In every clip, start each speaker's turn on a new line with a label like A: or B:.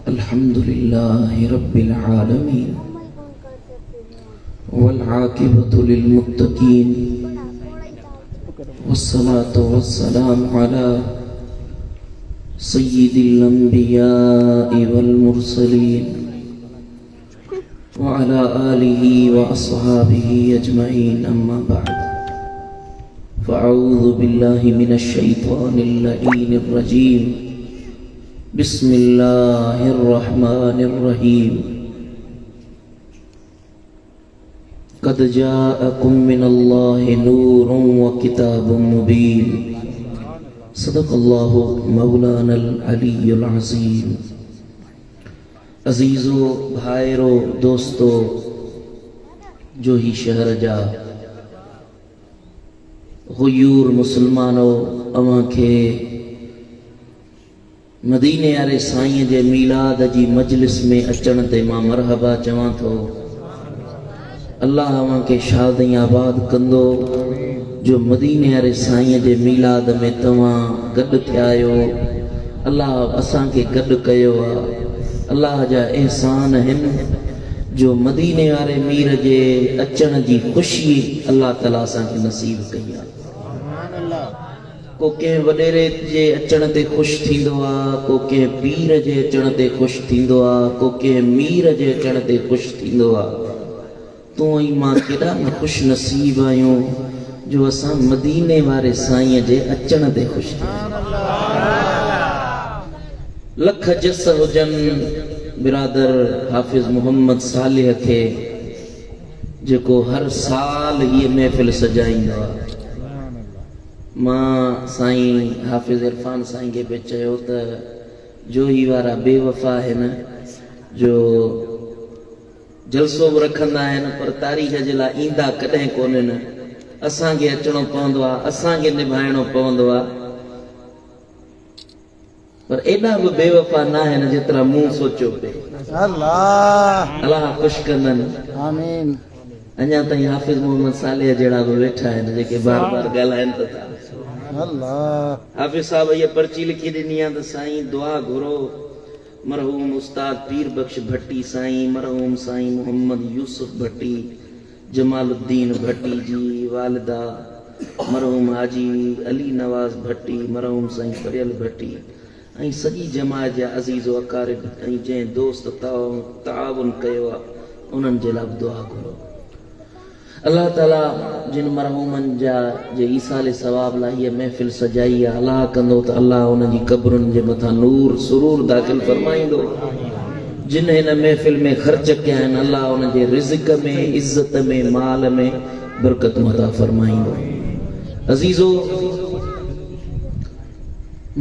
A: अल्हम्दुलिल्लाहि रब्बिल आलमीन वल आकिबतु लिल मुत्तकीन वस्सलातु वस्सलामु अला सय्यिदिल अंबिया'i वल मुरसलीन व अला आलिहि व अस्हाबिहि अजमईन अम्मा बअद फ़अऊज़ु बिल्लाहि मिनश शैतानिर लईनिर रजीम बिस्मिल्लाहिर रहमानिर रहीम क़द जाअकुम मिनल्लाहि नूरुन व किताबुम मुबीन सदक़ल्लाहु मौलानल अलीयुल अज़ीम। अज़ीज़ो भाइरो दोस्तो जो ही शहर जा गुयूर मुसलमानो अवां खे मदीने वारे साईं जे मीलाद जी मजलिस में अचण ते मां मरहबा चवां थो। अल्लाह अवां खे शाद आबाद कंदो जो मदीने वारे साईं जे मीलाद में तव्हां गॾु थिया आहियो। अल्लाह असां खे गॾु कयो आहे। अल्लाह जा एहसान आहिनि जो मदीने वारे मीर जे अचण जी ख़ुशी अल्लाह ताला असां खे नसीब कई आहे। को कंहिं वॾेरे जे अचण ते ख़ुशि थींदो आहे, को कंहिं पीर जे अचण ते ख़ुशि थींदो आहे, को कंहिं मीर जे अचण ते ख़ुशि थींदो आहे। तूं ऐं मां केॾा न ख़ुशि नसीब आहियूं जो असां मदीने वारे साईं जे अचण ते ख़ुशि थियूं। लख जस हुजनि बिरादर हाफ़िज़ मोहम्मद सालिह खे जेको हर साल हीअ महफ़िल सजाईंदो आहे। मां साईं हाफ़िज़ इरफान साईं खे बि चयो त जो ही वारा बेवफ़ा आहिनि जो जलसो बि रखंदा आहिनि पर तारीख़ जे लाइ ईंदा कॾहिं कोन्हनि। असांखे अचणो पवंदो आहे, असांखे निभाइणो पवंदो आहे। पर एॾा बि बेवफ़ा न आहिनि जेतिरा मूं सोचियो पे। अल्लाह ख़ुशि कंदनि। आमीन। अञा ताईं हाफ़िज़ मोहम्मद सालिह जहिड़ा बि वेठा आहिनि जेके बार बार ॻाल्हाइनि त था। हाफ़िज़ साहब इहा पर्ची लिखी ॾिनी आहे त साईं दुआ घुरो मरहूम उस्ताद पीर बख्श भट्टी साईं, मरहूम साईं मोहम्मद यूसुफ भट्टी, जमालुद्दीन भट्टी जी वालिदा मरहूम हाजी अली नवाज़ भट्टी, मरहूम साईं फरियल भट्टी ऐं सॼी जमात जा अज़ीज़ अकारिब ऐं जंहिं दोस्त ताउन कयो आहे उन्हनि जे लाइ दुआ घुरो। अल्लाह ताला जिन मरहूमनि जा जे ईसाले सवाब लाइ हीअ महफ़िल सजाई आहे, अल्लाह कंदो त अल्लाह उन्हनि जी क़ब्रुनि जे मथां नूर सुरूर दाख़िल फरमाईंदो। जिन हिन महफ़िल में ख़र्च कया आहिनि अल्लाह उन्हनि जे रिज़्क़ में, इज़त में, माल में बरकत अता फरमाईंदो। अज़ीज़ो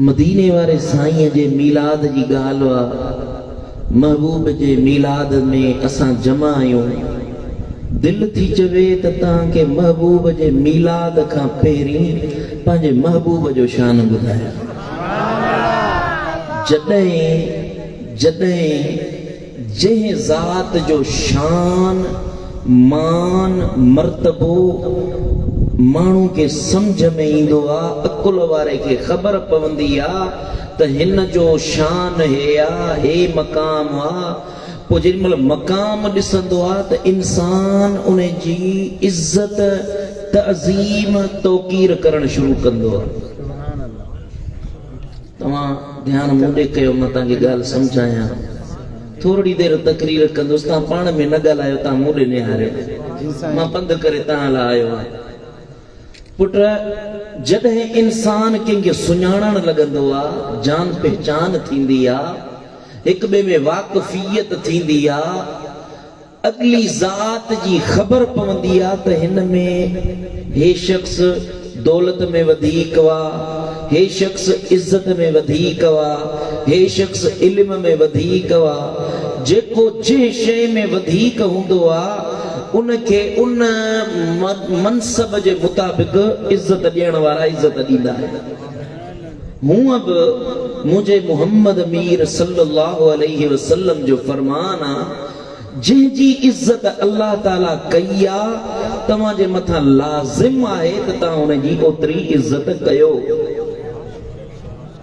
A: मदीने वारे साईं जे मीलाद जी ॻाल्हि आहे। महबूब जे मीलाद में असां जमा आहियूं। दिल थी चवे त तव्हांखे महबूब जे मीलाद खां पहिरीं पंहिंजे महबूब जो शान ॿुधायां। जॾहिं जंहिं ज़ात जो शान, मान, मर्तबो माण्हू खे सम्झ में ईंदो आहे, अकुल वारे खे ख़बर पवंदी आहे त हिन जो शान हे आहे, हे मक़ाम आहे। पोइ जेॾीमहिल मक़ाम ॾिसंदो आहे त इंसान उन जी इज़त, तअज़ीम, तौक़ीर करणु शुरू कंदो आहे। तव्हां ध्यानु मूं ॾे कयो, मां तव्हांखे ॻाल्हि सम्झायां। थोरी देरि तकरीर कंदुसि, तव्हां पाण में न ॻाल्हायो, तव्हां मूं ॾे निहारियो। मां पंधु करे तव्हां लाइ आयो आहियां। पुट, जॾहिं इंसान कंहिंखे सुञाणणु लॻंदो आहे, जान पहचान थींदी आहे, हिक ॿिए में वाक़फ़ियत थींदी आहे, अगली ज़ात जी ख़बर पवंदी आहे त हिन में हे शख़्स दौलत में वधीक हुआ, हे शख़्स इज़त में वधीक हुआ, हे शख़्स इल्म में वधीक हुआ। जेको जंहिं शइ में वधीक हूंदो आहे उनखे उन मनसब जे मुताबिक़ इज़त ॾियण वारा इज़त ॾींदा आहिनि। हूअं बि मुंहिंजे मोहम्मद मीर सल्लल्लाहु अलैहि वसल्लम जो फरमान आहे, जंहिंजी इज़त अल्लाह ताला कई आहे तव्हांजे मथां लाज़िम आहे त तव्हां हुनजी ओतिरी इज़त कयो।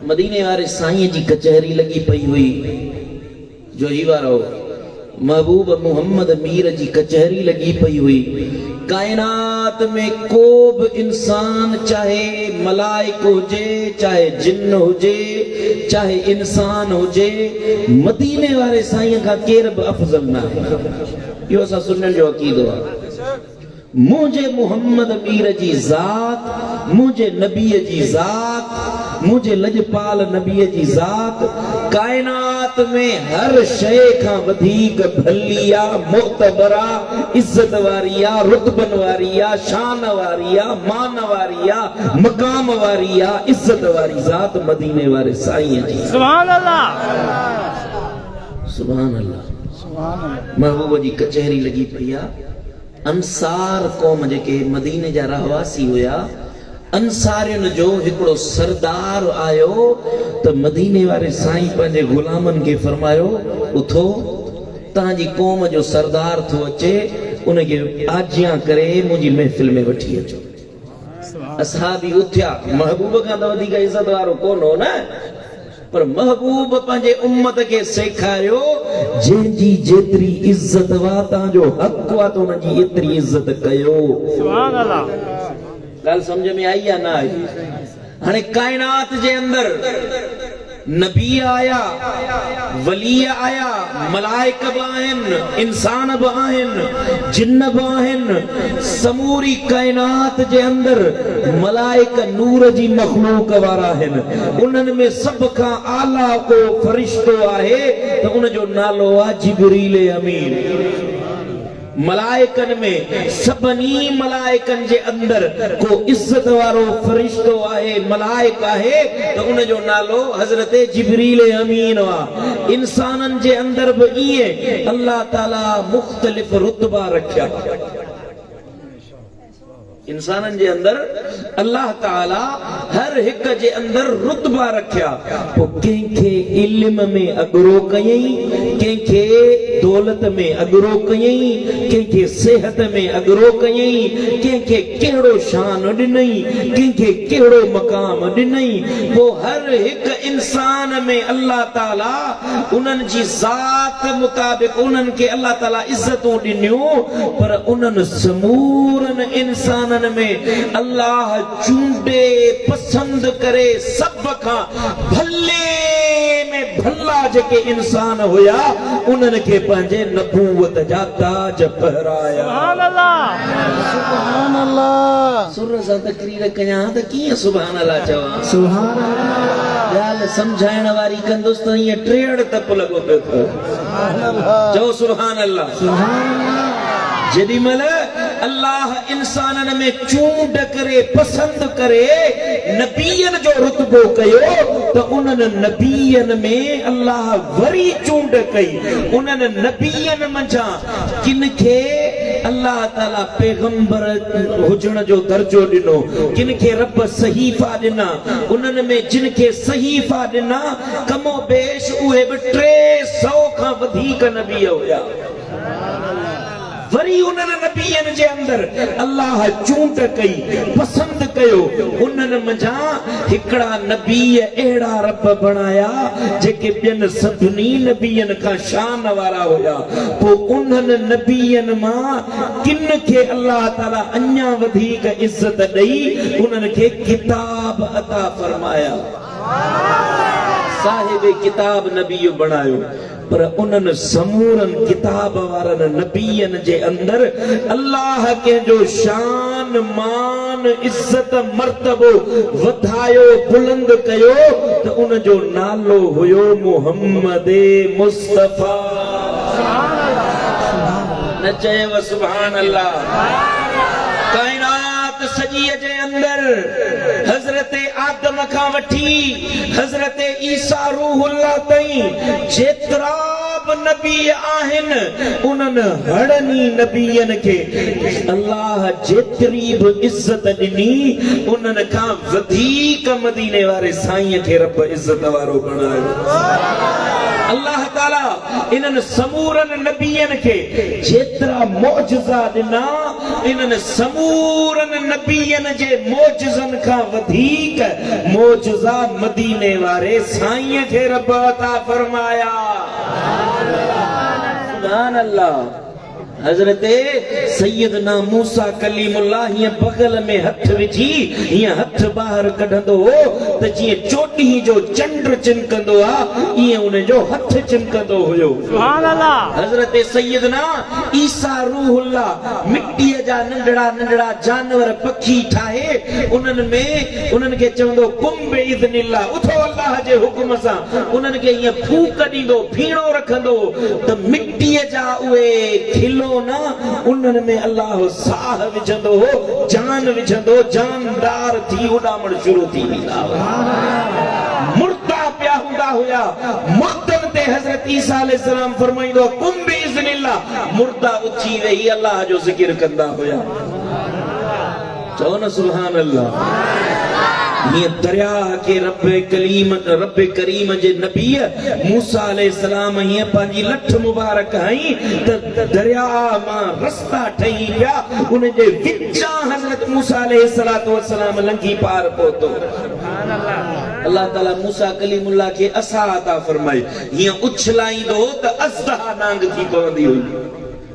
A: मदीने वारे साईं जी कचहरी लगी पई हुई जो ही वारो महबूब मोहम्मद मीर जी कचहरी लगी पई हुई। कायनात में को भी इंसान चाहे मलाइक हुजे चाहे जिन्न हुजे चाहे इंसान हुजे मदीने वारे साईं का केर भी अफजल ना है। यो असां सुन्नन जो अकीदो आहे। मुझे मोहम्मद मीर जी ज़ात मुझे नबी जी ज़ात मुझे लजपाल नबी जी ज़ात कायनात में हर शय का वधीक भलिया मोतबरा इज्जत वारिया रुतबन वारिया शान वारिया मान वारिया मकाम वारिया इज्जत वारी ज़ात मदीने वारे साईं जी। सुभान अल्लाह सुभान अल्लाह। महबूब जी कचहरी लगी पई। अंसार कौम जेके मदीने जा रहवासी हुया अंसारियुनि जो हिकिड़ो सरदार आयो त मदीने वारे साईं पंहिंजे गुलामनि खे फरमायो उथो तव्हांजी कौम जो सरदार थो अचे उनखे आजियां करे मुंहिंजी महफ़िल में वठी अचो। असहाबी उथिया। महबूब खां त वधीक इज़त वारो कोन हो न पर महबूब पंहिंजे उम्मत के सेखारियो जंहिंजी जेतिरी इज्जत वा तव्हांजो हक़ वा त उनजी एतिरी इज्जत कयो। सुभान अल्लाह। ॻाल्हि समझ में आई या ना आई? हाणे कायनात जे अंदर नबी आया वली आया मलाइक भी आहिनि इंसान भी आहिनि जिन्न भी आहिनि। समूरी कायनात जे अंदर मलाइक नूर जी मखलूक वारा आहिनि। उन्हनि में सब खां आला को फरिश्तो आहे त उन जो नालो आहे जिब्रील अमीन। मलाइकन में सबनी मलाइकन जे अंदर को इज्जत वारो फरिश्तो आहे मलाइक आहे तो उन जो नालो हजरत जिब्रील अमीन वा। इंसानन जे अंदर भी इए अल्लाह ताला मुख्तलिफ रुतबा रखया। इंसानन जे अंदर अल्लाह ताला हर हिक जे अंदर रुतबा रखया। तो कंहिंखे इल्म में अगरो कयई कंहिंखे दौलत में अगरो कयई कंहिंखे सेहत में अगरो कयई कंहिंखे कहिड़ो शान ॾिनई कंहिंखे कहिड़ो मकाम ॾिनई। वो हर हिक इंसान में अल्लाह ताला उन्हनि जी ज़ात मुताबिक उन्हनि खे अल्लाह ताला इज्जतूं ॾिनियूं पर उन्हनि समूरन इंसाननि में अल्लाह चूंडे पसंद करे सब खां भले में भला जेके इंसान हुया उन्हनि खे पंहिंजे नबूवत जा ताज पहराया। सुभान अल्लाह सुभान अल्लाह। सुर सां तकरीर कयां त कीअं सुभान अल्लाह चवां? सुभान अल्लाह। ॻाल्हि सम्झाइण वारी कंदुसि त ईअं टेड़ तप लॻो पियो अथव। सुभान अल्लाह चओ सुभान अल्लाह। सुभान अल्लाह। जेॾीमहिल अल्लाह इंसाननि में चूंड करे पसंद करे नबीयन जो रुतबो कयो तो उन्हनि नबीयन में अल्लाह वरी चूंड कई। उन्हनि नबीयन मंझां किन खे अल्लाह ताला पैगंबर हुजण जो दर्जो ॾिनो किन खे रब सहीफ़ा ॾिना। उन्हनि में जिन खे सहीफ़ा ॾिना कमो बेश उहे बि 300 खां वधीक नबी हुया। वरी उन्हनि नबीयन जे अंदर अल्लाह चूंड कई पसंद कयो। उन्हनि मंझां हिकड़ा नबी अहिड़ा रब बणाया जेके ॿियनि सभिनी नबीयन खां शान वारा हुया। पोइ उन्हनि नबीयन मां किन खे अल्लाह ताला अञा वधीक इज्जत ॾेई उन्हनि खे किताब अता फरमाया। साहिब किताब नबी बणायो पर उन्हनि समूरन किताब वारनि नबीयन जे अंदर अल्लाह के जो शान मान इज्जत मर्तबो वधायो बुलंद कयो तो उन जो नालो हुयो मोहम्मद मुस्तफा। न चयो सुभान अल्लाह। कायनात सॼी जे अंदर हज़रत आदम खां वठी हज़रत ईसा रूहुल्लाह ताईं जेतिरा बि नबी आहिनि उन्हनि हड़नी नबीयन खे अल्लाह जेतिरी बि इज्जत ॾिनी उन्हनि खां वधीक मदीने वारे साईं खे रब इज्जत वारो बणायो।
B: अल्लाह ताला इन्हनि समूरनि नबियनि खे जेतिरा मौजज़ा ॾिना, इन्हनि समूरनि नबियनि जे मौजज़नि खां वधीक मौजज़ा मदीने वारे साईं खे रब अता फरमाया। सुभान अल्लाह। हजरत सैयदना मूसा कलीमुल्लाह हीअं बगल में हथ विझी हीअं हथ ॿाहिरि कढंदो हो त जीअं चोॾहीं जो चंड चिमकंदो आहे ईअं उन जो हथ चिमकंदो हुयो। सुभान अल्लाह। हजरत सैयदना ईसा रूहुल्लाह मिट्टीअ जा नंढड़ा नंढड़ा जानवर पखी ठाहे उन्हनि खे चवंदो कुम बिइज़्निल्लाह, उथो अल्लाह जे हुकुम सां, उन्हनि खे ईअं फूक ॾींदो, फीणो रखंदो त मिट्टीअ जा उहे खिलो ना उन्हनि में अल्लाह साह विझंदो हो, जान विझंदो, जानदार थी उॾामण शुरू थी वेंदा हुआ। मुर्दा पिया हूंदा हुया, मुर्दनि ते हज़रत ईसा अलैहिस्सलाम फरमाईंदो कुम बिइज़्निल्लाह, मुर्दा उथी वेही अल्लाह जो ज़िक्र कंदा हुया। चओ न सुभान अल्लाह। ये दरिया के रब करीम जे नबी मूसा अलैहिस्सलाम ये पांजी लठ मुबारक हई त दरिया मां रस्ता ठही पिया, उन जे विचां हज़रत मूसा अलैहिस्सलाम लंघी पार पहुतो। अल्लाह ताला मूसा कलीमुल्लाह के असा अता फरमाई, हीअं उछलाईंदो त अज़दा नांग थी पवंदी हुई।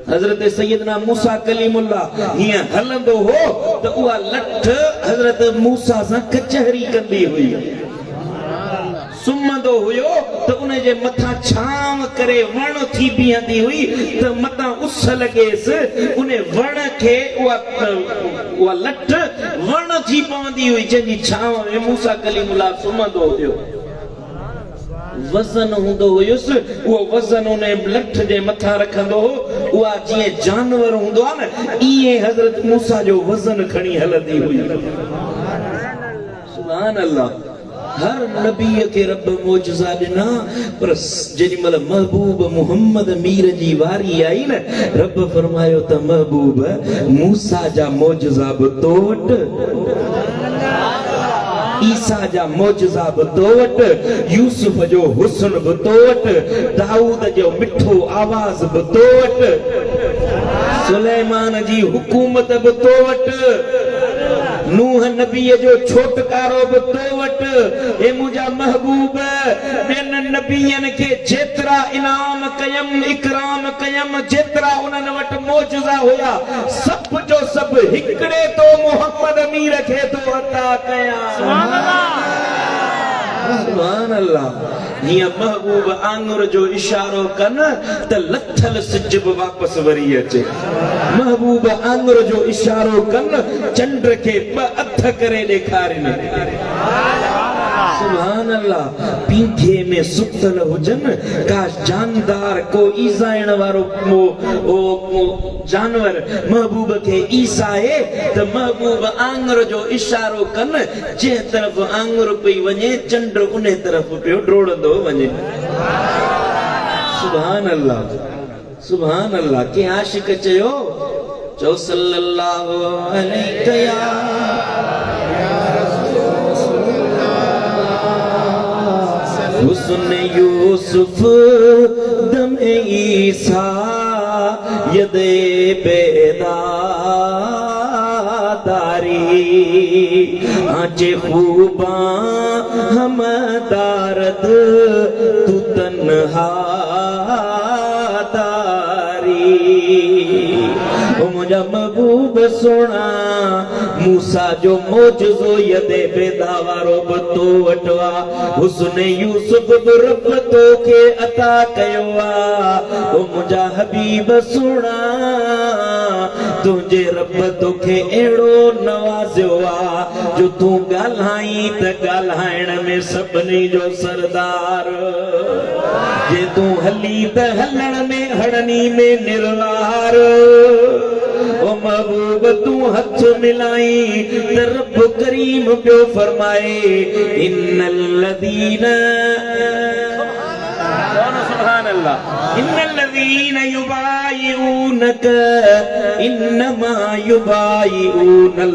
B: हजरत सैयदना मूसा कलीमुल्लाह हीअं हलंदो हो त उहा लठ हजरत मूसा सां कचहरी कंदी हुई। सुम्हंदो हुयो त उन जे मथां छांव करे वण थी बीहंदी हुई त मथां उस लॻेसि, उन वण खे उहा लठ वण थी पवंदी हुई जंहिंजी छांव में मूसा कलीमुल्लाह सुम्हंदो हुयो। वज़न हूंदो हुयुसि, उहो वज़न उन लठ जे मथां रखंदो हो, उहा जीअं जानवर हूंदो आहे न ईअं हज़रत मूसा जो वज़न खणी हलंदी हुई। सुभान अल्लाह। हर नबी के रब मौजज़ा ॾिना, पर जेॾी महिल महबूब मोहम्मद मीर जी वारी आई न, रब फरमायो त महबूब मूसा जा मौजज़ा बि तो वटि, ईसा जा मौजज़ा बि तो वटि, यूसुफ जो हुस्न बि तो वटि, दाऊद जो मिठो आवाज़ बि तो वटि, सुलेमान जी हुकूमत बि तो वटि, नूह नबीअ जो छोटकारो बि तो वटि। ए मुंहिंजा महबूब ॿियनि नबियनि खे जेतिरा इनाम कयम इकराम कयम, जेतिरा उन्हनि वटि मौजज़ा हुया, सभ जो सभु हिकिड़े तो मोहम्मद मीर खे तो अता कया। सुभान अल्लाह। हीअं महबूब आंगुर जो इशारो कन त लथल सिज बि वापसि वरी अचे। महबूब आंगुर जो इशारो कन चंड खे ॿ हथ करे ॾेखारिन। सुभान अल्लाह। पींघे में सुतल हुजन, काश जानदार को ईज़ाइण वारो जानवर महबूब के ईसाए त महबूब आंगुर जो इशारो कन, जंहिं तरफ़ आंगुर पई वञे चंड उन तरफ़ पियो डोड़ंदो वञे। सुभान अल्लाह। सुभान अल्लाह। के आशिक चयो, चओ सल्लल्लाहु अलैहि या हुस्न यूसुफ दम ईसा यदे बेदादारी आंचे खूबा हम दारद तू तन्हा दारी। ओ मुझा महबूब सोना मूसा जो मौजज़ो यदे बेदावारो बतो वटवा, हुस्न यूसुफ रब तो के अता कयो आ। ओ मुझा हबीब सोना तुझे रब तो के एड़ो नवाज़ियो आ, जो तू ॻाल्हाई त ॻाल्हाइण में सभिनी जो सरदार, जे तू हली त हलण में हड़नी में निर्वार। ओ महबूब तू हथ मिलाई त रब करीम पियो फरमाए, इन्नल लज़ीना सुभान अल्लाह, इन्नल लज़ीना युबाइऊनक इन्नमा युबाइऊनल्लाह।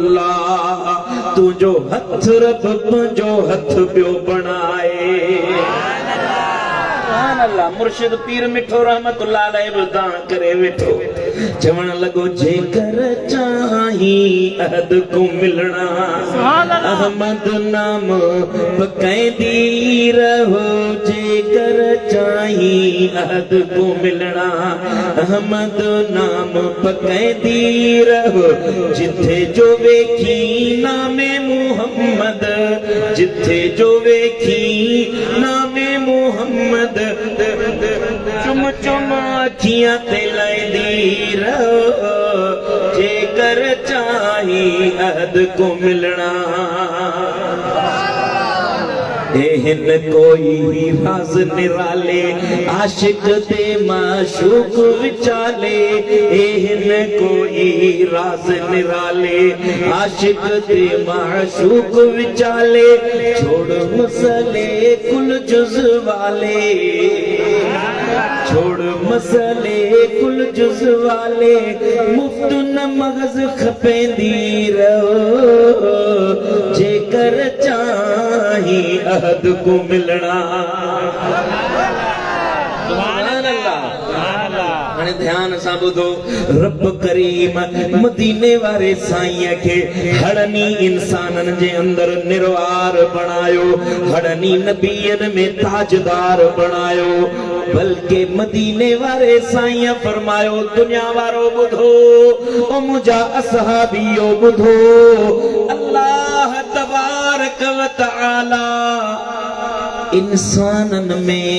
B: तुझो हथ रब जो हथ पियो बनाए। सुभान अल्लाह मुर्शिद पीर मिठो रहमतुल्लाह अलैहि बदा करे वेठो चवण लगो जेकर चाही अहद को मिलना अहमद नाम पकैंदी रहो जेकर चाही अहद को मिलना अहमद नाम पकैंदी रहो जिथे जो वेखी नामे मुहम्मद जिथे जो वेखी नामे मुहम्मद चुम चुम अखियां ते लैंदी रहो जेकर चाही अहद को मिलना एहन कोई राज निराले आशिक दे माशूक विचाले एहन कोई राज निराले आशिक दे माशूक विचाले छोड़ मसले कुल जुज वाले छोड़ मसले कुल जुज वाले मुफ्त न मगज खपेंदी रहो जेकर चाही अहद को मिलना सुभान अल्लाह हाणे ध्यान सां ॿुधो रब करीम मदीने वारे साईं खे हड़नी इंसाननि जे अंदर निर्वार बणायो हड़नी नबियन में ताजदार बणायो बल्कि मदीने वारे साईं फरमायो दुनिया वारो ॿुधो ओ मुंहिंजा असहाबियो ॿुधो अल्लाह तबारक व तआला इंसानन में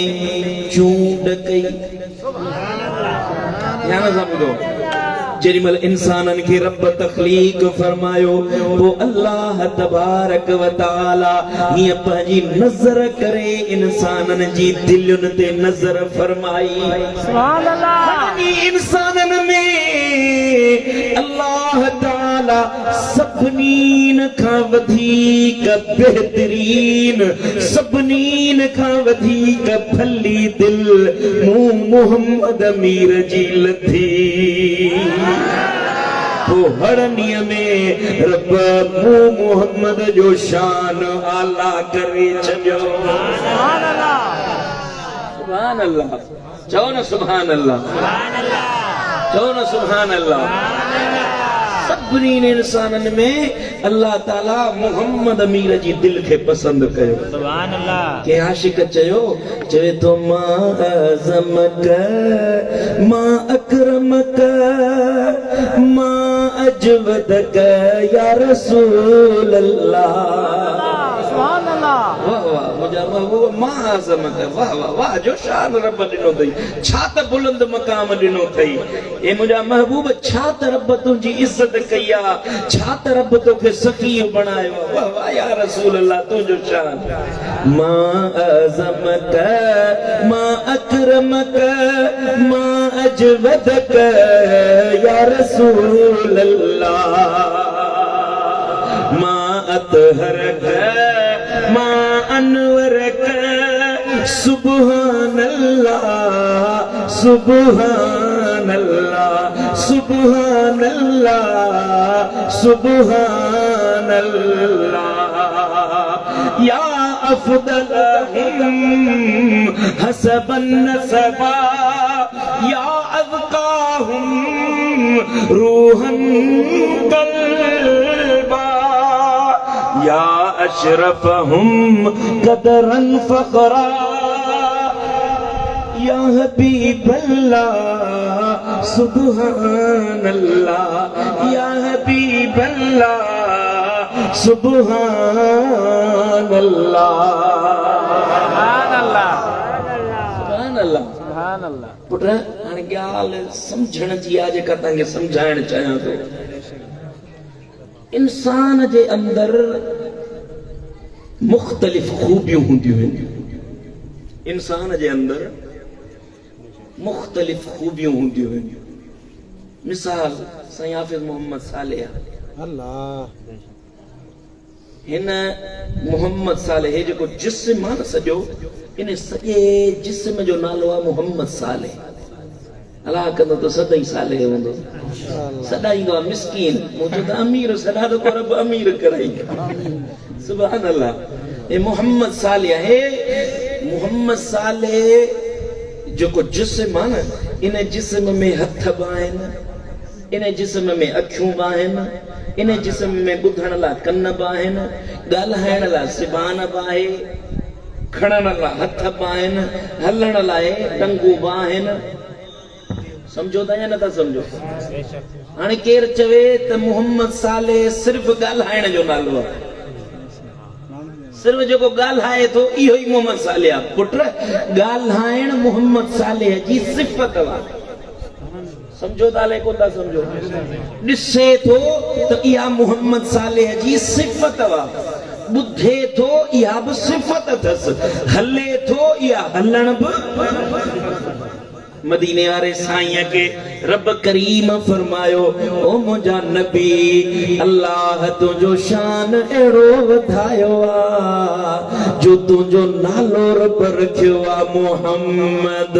B: चूंड कई ध्यान सां ॿुधो जेॾीमहिल इंसाननि खे रब तख़लीक़ फरमायो पोइ अल्लाह तबारक व तआला हीअं पंहिंजी नज़र करे इंसाननि जी दिलुनि ते नज़र फरमाई सुभान अल्लाह इंसाननि में अल्लाह ताला सभिनीन खां वधीक बहितरीन सभिनीन खां वधीक भली दिल मूं मोहम्मद अमीर जी लथी तो हड़नीअ में रब मूं मोहम्मद जो शान आला करे छॾियो सुभान अल्लाह सुभान अल्लाह चओ न सुभान अल्लाह चओ न सुभान अल्लाह सभिनी इंसाननि में अल्लाह ताला मोहम्मद अमीर जी दिल खे पसंद कयो सुभान अल्लाह के आशिक चवे तो मां अज़मक मां अकरमक मां अजवदक या रसूल अल्लाह सुभान अल्लाह वाह वाह मुंहिंजा महबूब मां अज़मक वाह वाह वाह जो शान रब ॾिनो अथई छा त बुलंद मक़ाम ॾिनो अथई ए मुंहिंजा महबूब छा त रब तुंहिंजी इज़त कई आहे छा त रब तोखे सखी बणायो वाह वाह या रसूल अल्लाह तुंहिंजो शान मां अज़मक मां अकरमक मां अजवदक या रसूल अल्लाह मां अतहरक मां अनवरक सुभान अल्लाह सुभान अल्लाह सुभान अल्लाह सुभान अल्लाह या अफदलहुम हसबन नसबा या अज़काहुम रूहन कल्बा या अशरफहुम कदरन फखरा या हबीब अल्लाह सुभान अल्लाह या हबीब अल्लाह सुभान अल्लाह सुभान अल्लाह सुभान अल्लाह सुभान अल्लाह पुट हाणे ॻाल्हि सम्झण जी आहे जेका तव्हांखे सम्झाइण चाहियां थो इंसान जे अंदर मुख़्तलिफ़ खूबियूं हूंदियूं आहिनि इंसान जे अंदर मुख़्तलिफ़ खूबियूं हूंदियूं आहिनि मिसाल साईं हाफ़िज़ मोहम्मद सालेह अल्लाह हिन मोहम्मद सालेह हे जेको जिस्म आहे न सॼो इन सॼे जिस्म जो नालो आहे मोहम्मद सालेह अलाह कंदो त सदाई सालेह हूंदो सदाई आहे मिस्कीन मूं चयो त अमीर सदा त को रब अमीर कराई सुभान अल्लाह ए मोहम्मद सालेह हे मोहम्मद सालेह जो को जिस्म आहे न, इन जिस्म में हथ बि आहिनि, इन जिस्म में अखियूं बि आहिनि, इन जिस्म में ॿुधण लाइ कन बि आहिनि, ॻाल्हाइण लाइ ज़बान बि आहे, खणण लाइ हथ बि आहिनि, हलण लाइ टंगूं बि आहिनि। समझो था या नथा समझो? हाणे केरु चवे त मोहम्मद साले सिर्फ़ ॻाल्हाइण जो नालो आहे, सिर्फ जेको ॻाल्हाए थो इहो ई मोहम्मद साले आहे। पुट ॻाल्हाइण मोहम्मद साले जी सिफ़त आहे। समझो था ले कोन था समझो? ॾिसे थो त इहा मोहम्मद साले जी सिफ़त आहे, ॿुधे थो इहा बि सिफ़त अथसि, हले थो इहा हलण बि। मदीने वारे साईं के रब करीम फरमायो, ओ मुंहिंजा नबी अल्लाह तुंहिंजो शान अहिड़ो वधायो आ जो तुंहिंजो नालो रब रखियो आ मोहम्मद।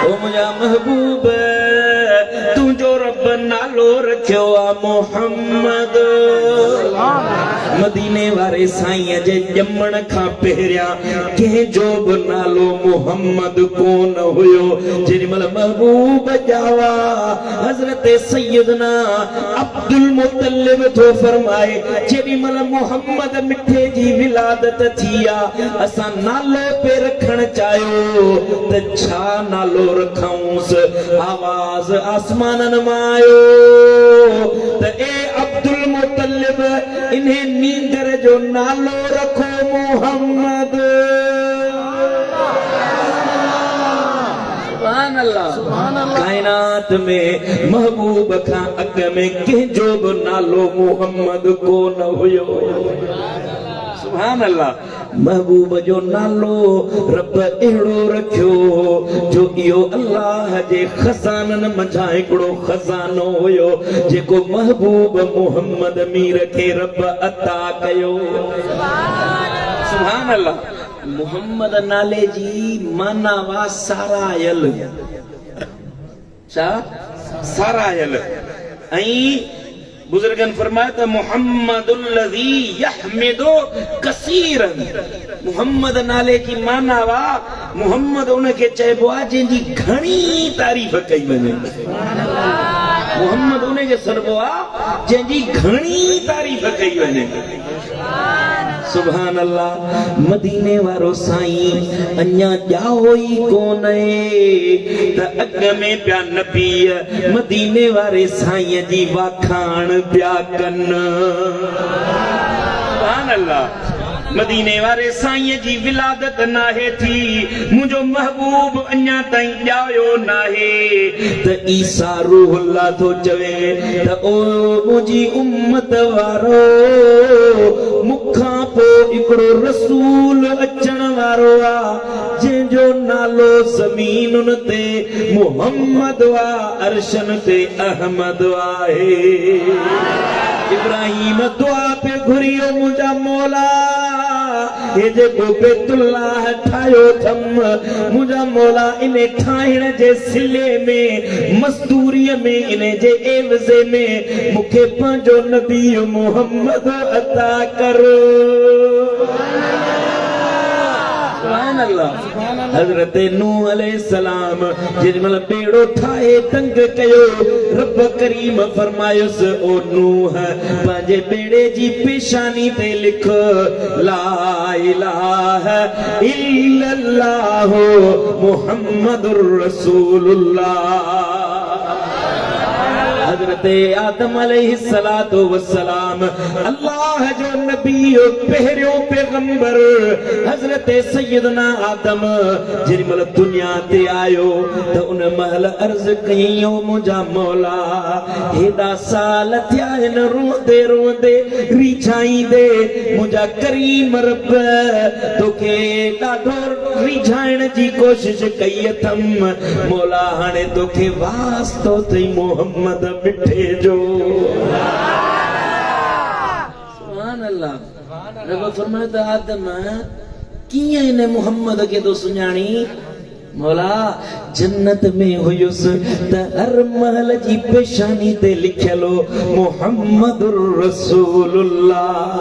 B: ओ मुंहिंजा महबूब तुंहिंजो रब नालो रखियो आ मोहम्मद। मदीने वारे साईं जे ॼमण खां पहिरियां कंहिंजो बि नालो मोहम्मद कोन हुयो। जेॾी महिल महबूब ॼावा हज़रत सैयदना अब्दुल मुतलिब थो फरमाए, जेॾी महिल मोहम्मद मिठे जी विलादत थी आहे, असां नालो पे रखण चाहियो त छा नालो रखूंसि? आवाज़ आसमाननि मां आयो त ए अब्दुल मुतलिब इन्हे नींदर जो नालो रखो मोहम्मद। सुभान अल्लाह। कायनात में महबूब खां अग में कंहिंजो बि नालो मोहम्मद कोन हुयो। सुभान अल्लाह। महबूब जो नालो रब अहिड़ो रखियो जो इहो अल्लाह जे खज़ाननि मंझां हिकिड़ो खज़ानो हुयो जेको महबूब मोहम्मद मीर खे रब अता कयो। सुभान अल्लाह। मोहम्मद नाले जी माना वा सारायल। छा? सारायल। ऐं बुजुर्गन फरमाया त मोहम्मदुल लज़ी यहमिदु कसीरन। मोहम्मद नाले की माना वा मोहम्मद उनखे चइबो आहे जंहिंजी घणी तारीफ़ कई वञे। मोहम्मद उनखे सॾिबो आहे जंहिंजी घणी तारीफ़ कई वञे। सुभान अल्लाह। मदीने वारो साईं अञा ॼाओ ई कोन त अग में पिया नबी मदीने वारे साईं जी वाखाण पिया कनि। सुभान अल्लाह। मदीने वारे साईं जी विलादत नाहे थी, मुंहिंजो महबूब अञा ताईं ॼायो नाहे त ईसा रूहुल्लाह थो चवे त ओ मुंहिंजी उम्मत वारो मूंखां पोइ हिकिड़ो रसूल अचण वारो आहे जंहिंजो नालो ज़मीनुनि ते मोहम्मद वा अर्शन ते अहमद आहे। इब्राहिम दुआ पे घुरियो मुंहिंजा मौला हे जेको बैतुल्लाह ठाहियो थम मुंहिंजा मौला इन ठाहिण जे सिले में मज़दूरीअ में इन जे एवज़े में मूंखे पंहिंजो नबी मोहम्मद अता कर। सुभान अल्लाह। हज़रत नूह अलैहिस्सलाम जेॾी महिल बेड़ो ठाहे तंग कयो रब करीम फरमायुसि ओ नूह पंहिंजे बेड़े जी पेशानी ते लिख ला इलाहा इल्लल्लाह मुहम्मदुर रसूलुल्लाह। हज़रत आदम अलैहिस्सलातु वस्सलाम अल्लाह जो नबी पहिरियों पैगंबर हज़रत सैयदना आदम जेॾी महिल दुनिया ते आयो त उन महिल अर्ज़ कयईं ओ मुंहिंजा मौला हेॾा साल थिया आहिनि रोंदे रोंदे रिझाईंदे मुंहिंजा करीम रब तोखे ॾाढो रिझाइण जी कोशिश कई अथम मौला हाणे तोखे वास्तो अथई मोहम्मद मिठे जो। सुभान अल्लाह। रब फरमाए त आदम कीअं इन मोहम्मद खे तो सुञाणी मौला जन्नत में हुयुस त हर महल जी पेशानी ते लिखलो मुहम्मदुर रसूलुल्लाह।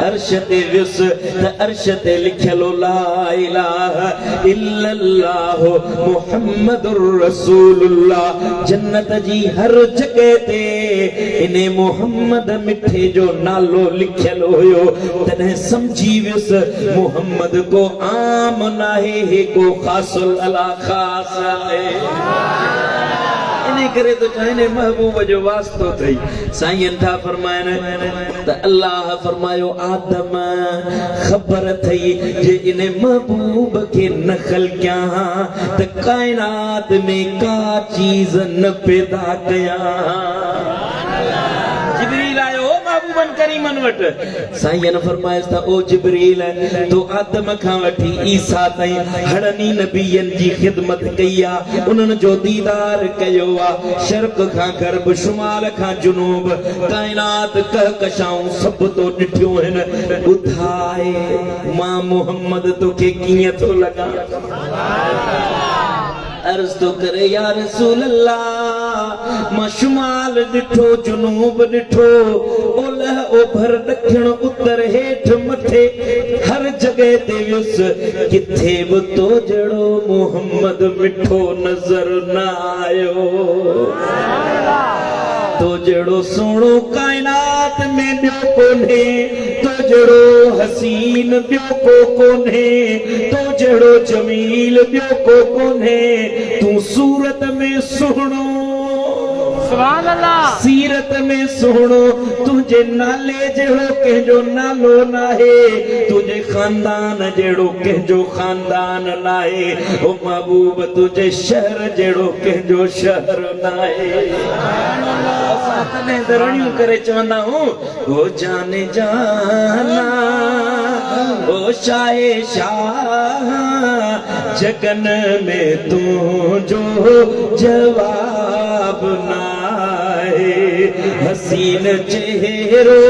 B: अर्श ते वियुस त अर्श ते लिखलो ला इलाहा इल्लल्लाह मुहम्मदुर रसूलुल्लाह। जन्नत जी हर जगह ते इने मुहम्मद मिठे जो नालो लिखलो हुयो तने समझी वियुस मुहम्मद को आम नाहे को खासुल अला खास है। इने करे तो चाहे महबूब जो वास्तो थई साईं था फरमायन त अल्लाह फरमायो आदम खबर थई जे इने महबूब के नखल क्या त कायनात में का चीज न पैदा कया। जिब्रील आयो महबूबन करीमन वट साईं फरमायस था ओ जिब्रील तो आदम खां वठी ईसा ताईं हड़नी नबियन जी खिदमत कई आ उन्हनि जो दीदार कयो आ शर्क खां गर्भ शुमाल खां जुनूब कायनात कहकशाऊं सब तो ॾिठियूं आहिनि ॿुधाए मां मुहम्मद तोखे कीअं थो लॻां। अर्ज तो करे या रसूल अल्लाह मां शुमाल ॾिठो जुनूब ॾिठो ओलह ओभर ॾखिण उत्तर हेठ मथे हर जगह ते वियुस किथे बि तो जहिड़ो मुहम्मद मिठो नज़र न आयो। तो जहिड़ो सोणो कायनात में ॿियो कोन्हे तो जहिड़ो हसीन ॿियो को कोन्हे तो जहिड़ो जमील ॿियो को कोन्हे। तू सूरत में सुहिणो सुभान अल्लाह सीरत में सुहिणो तुझे नाले जहिड़ो कंहिंजो नालो नाहे तुझे खानदान जहिड़ो कंहिंजो खानदान नाहे ओ महबूब तुझे शहर जहिड़ो कंहिंजो शहर नाहे। असां तॾहिं दरणियूं करे चवंदा आहियूं ओ जाने जाना ओ शाहे शाह जगन में तू जो जवाब नाहे हसीन चेहरो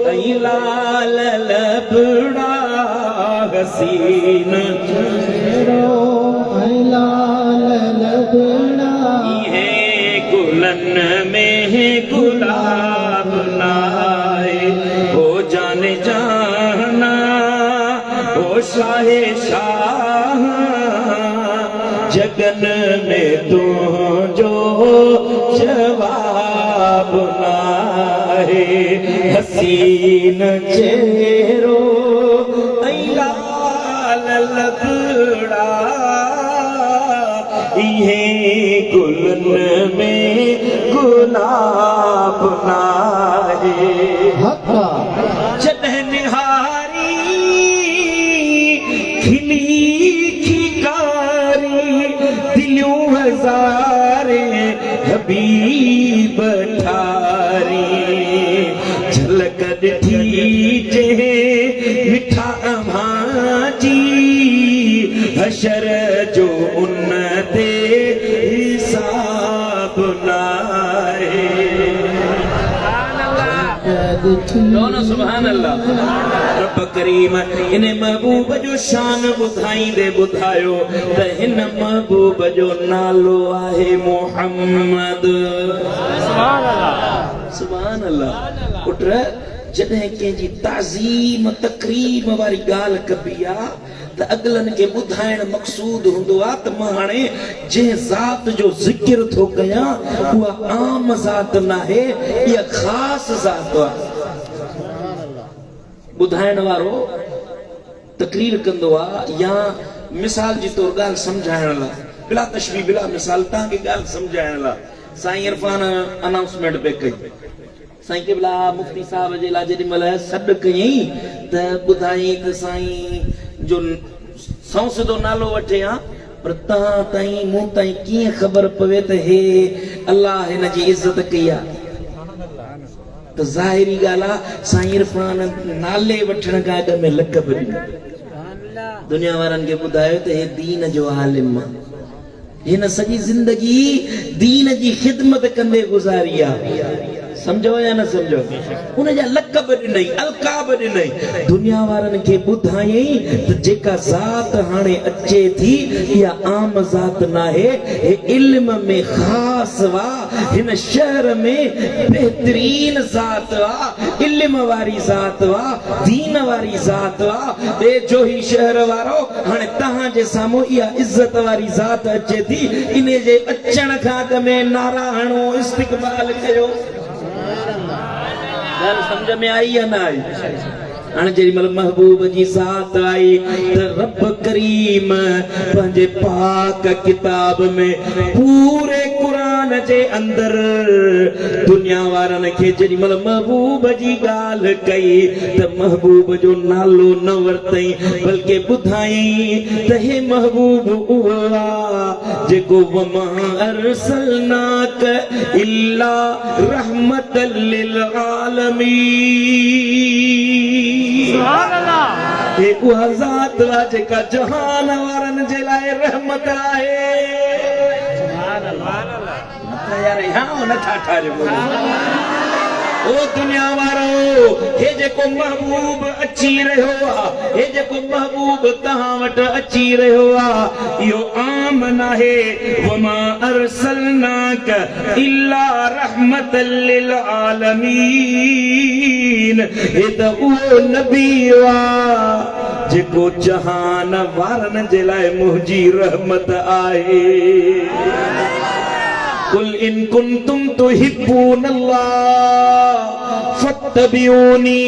B: ऐं लाल लबड़ा हसीन चेहरो ऐं लाल लबड़ा इहे गुलन में गुलाब नाहे ओ जाने जाना ओ शाहे शाह जगन में तू जो जवाब नाहे हसीन चेहरो ऐं लाल लबड़ा इहे गुलन में गुलाब नाहे। जॾहिं निहारी खिली खिकारी दिलियूं हज़ारे हबीब ठारी झलक ॾिठी जे मिठा अम्हां जी हशर जो उन ते हिसाब नाहे। सुभान अल्लाह रब करीम इन महबूब जो शान ॿुधाईंदे ॿुधायो त हिन महबूब जो नालो आहे मुहम्मद। सुभान अल्लाह सुभान अल्लाह। पुट जॾहिं कंहिंजी ताज़ीम तकरीम वारी ॻाल्हि कबी आहे त अगलनि खे ॿुधाइण मक़सूद हूंदो आहे त मां हाणे जंहिं ज़ात जो ज़िक्र थो कयां उहा आम ज़ात नाहे इहा ख़ासि ज़ात आहे। ॿुधाइण वारो तकरीर कंदो आहे या मिसाल जी तौर ॻाल्हि सम्झाइण लाइ बिला तशबीह बिला मिसाल तव्हांखे ॻाल्हि सम्झाइण लाइ साईं इरफान अनाउंसमेंट पे कई साईं केबला मुफ्ती साहब जे लाइ जेॾी महिल सॾु कयईं त ॿुधाई त साईं जो सौ सिधो नालो वठे हा पर तव्हां ताईं मूं ताईं कीअं ख़बर पवे त हे अल्लाह हिन जी इज़त कई आहे त ज़ाहिरी ॻाल्हि आहे साईं इरफान नाले वठण खां अॻु में लक़ब ॾिनो दुनिया वारनि खे ॿुधायो त हे दीन जो आलिम आहे हिन सॼी ज़िंदगी दीन जी ख़िदमत कंदे गुज़ारी आहे। समझो या न समझो उन जा लक़ब ॾिनई अलक़ाब ॾिनई दुनिया वारनि खे ॿुधायई त जेका ज़ात हाणे अचे थी इहा आम ज़ात नाहे हे इल्म में ख़ास वा हिन शहर में बेहतरीन ज़ात वा इल्म वारी ज़ात वा दीन वारी ज़ात वा ॿिए जो ही शहर वारो हाणे तव्हां जे साम्हूं इहा इज़त वारी ज़ात अचे थी इन जे अचण खां अॻु में नारा हणो इस्तक़बाल कयो ॻाल्हि सम्झ में आई या न आई हाणे जेॾी महिल महबूब जी ज़ात आई त रब करीम पंहिंजे पाक किताब में पूरे क़ुरान जे अंदरि दुनिया वारनि खे जेॾी महिल महबूब जी ॻाल्हि कई त महबूब जो नालो न वरितई बल्कि ॿुधायई त हे महबूब उहो आहे जेको वमा अरसलनाक इल्ला रहमतल लिल आलमीन हे उहा ज़ात आहे जेका जहान वारनि जे लाइ रहमत आहे यार यहाँ नथा ठारियो ओ दुनिया वारो हे जेको महबूब अची रहियो आहे हे जेको महबूब तव्हां वटि अची रहियो आहे इहो आम नाहे वमा अरसलनाक इल्ला रहमतल लिल आलमीन हे त उहो नबी आहे जेको जहान वारनि जे लाइ मुंहिंजी रहमत आहे कुल इन कुंतुम तुहिब्बूनल्लाह फत्तबिऊनी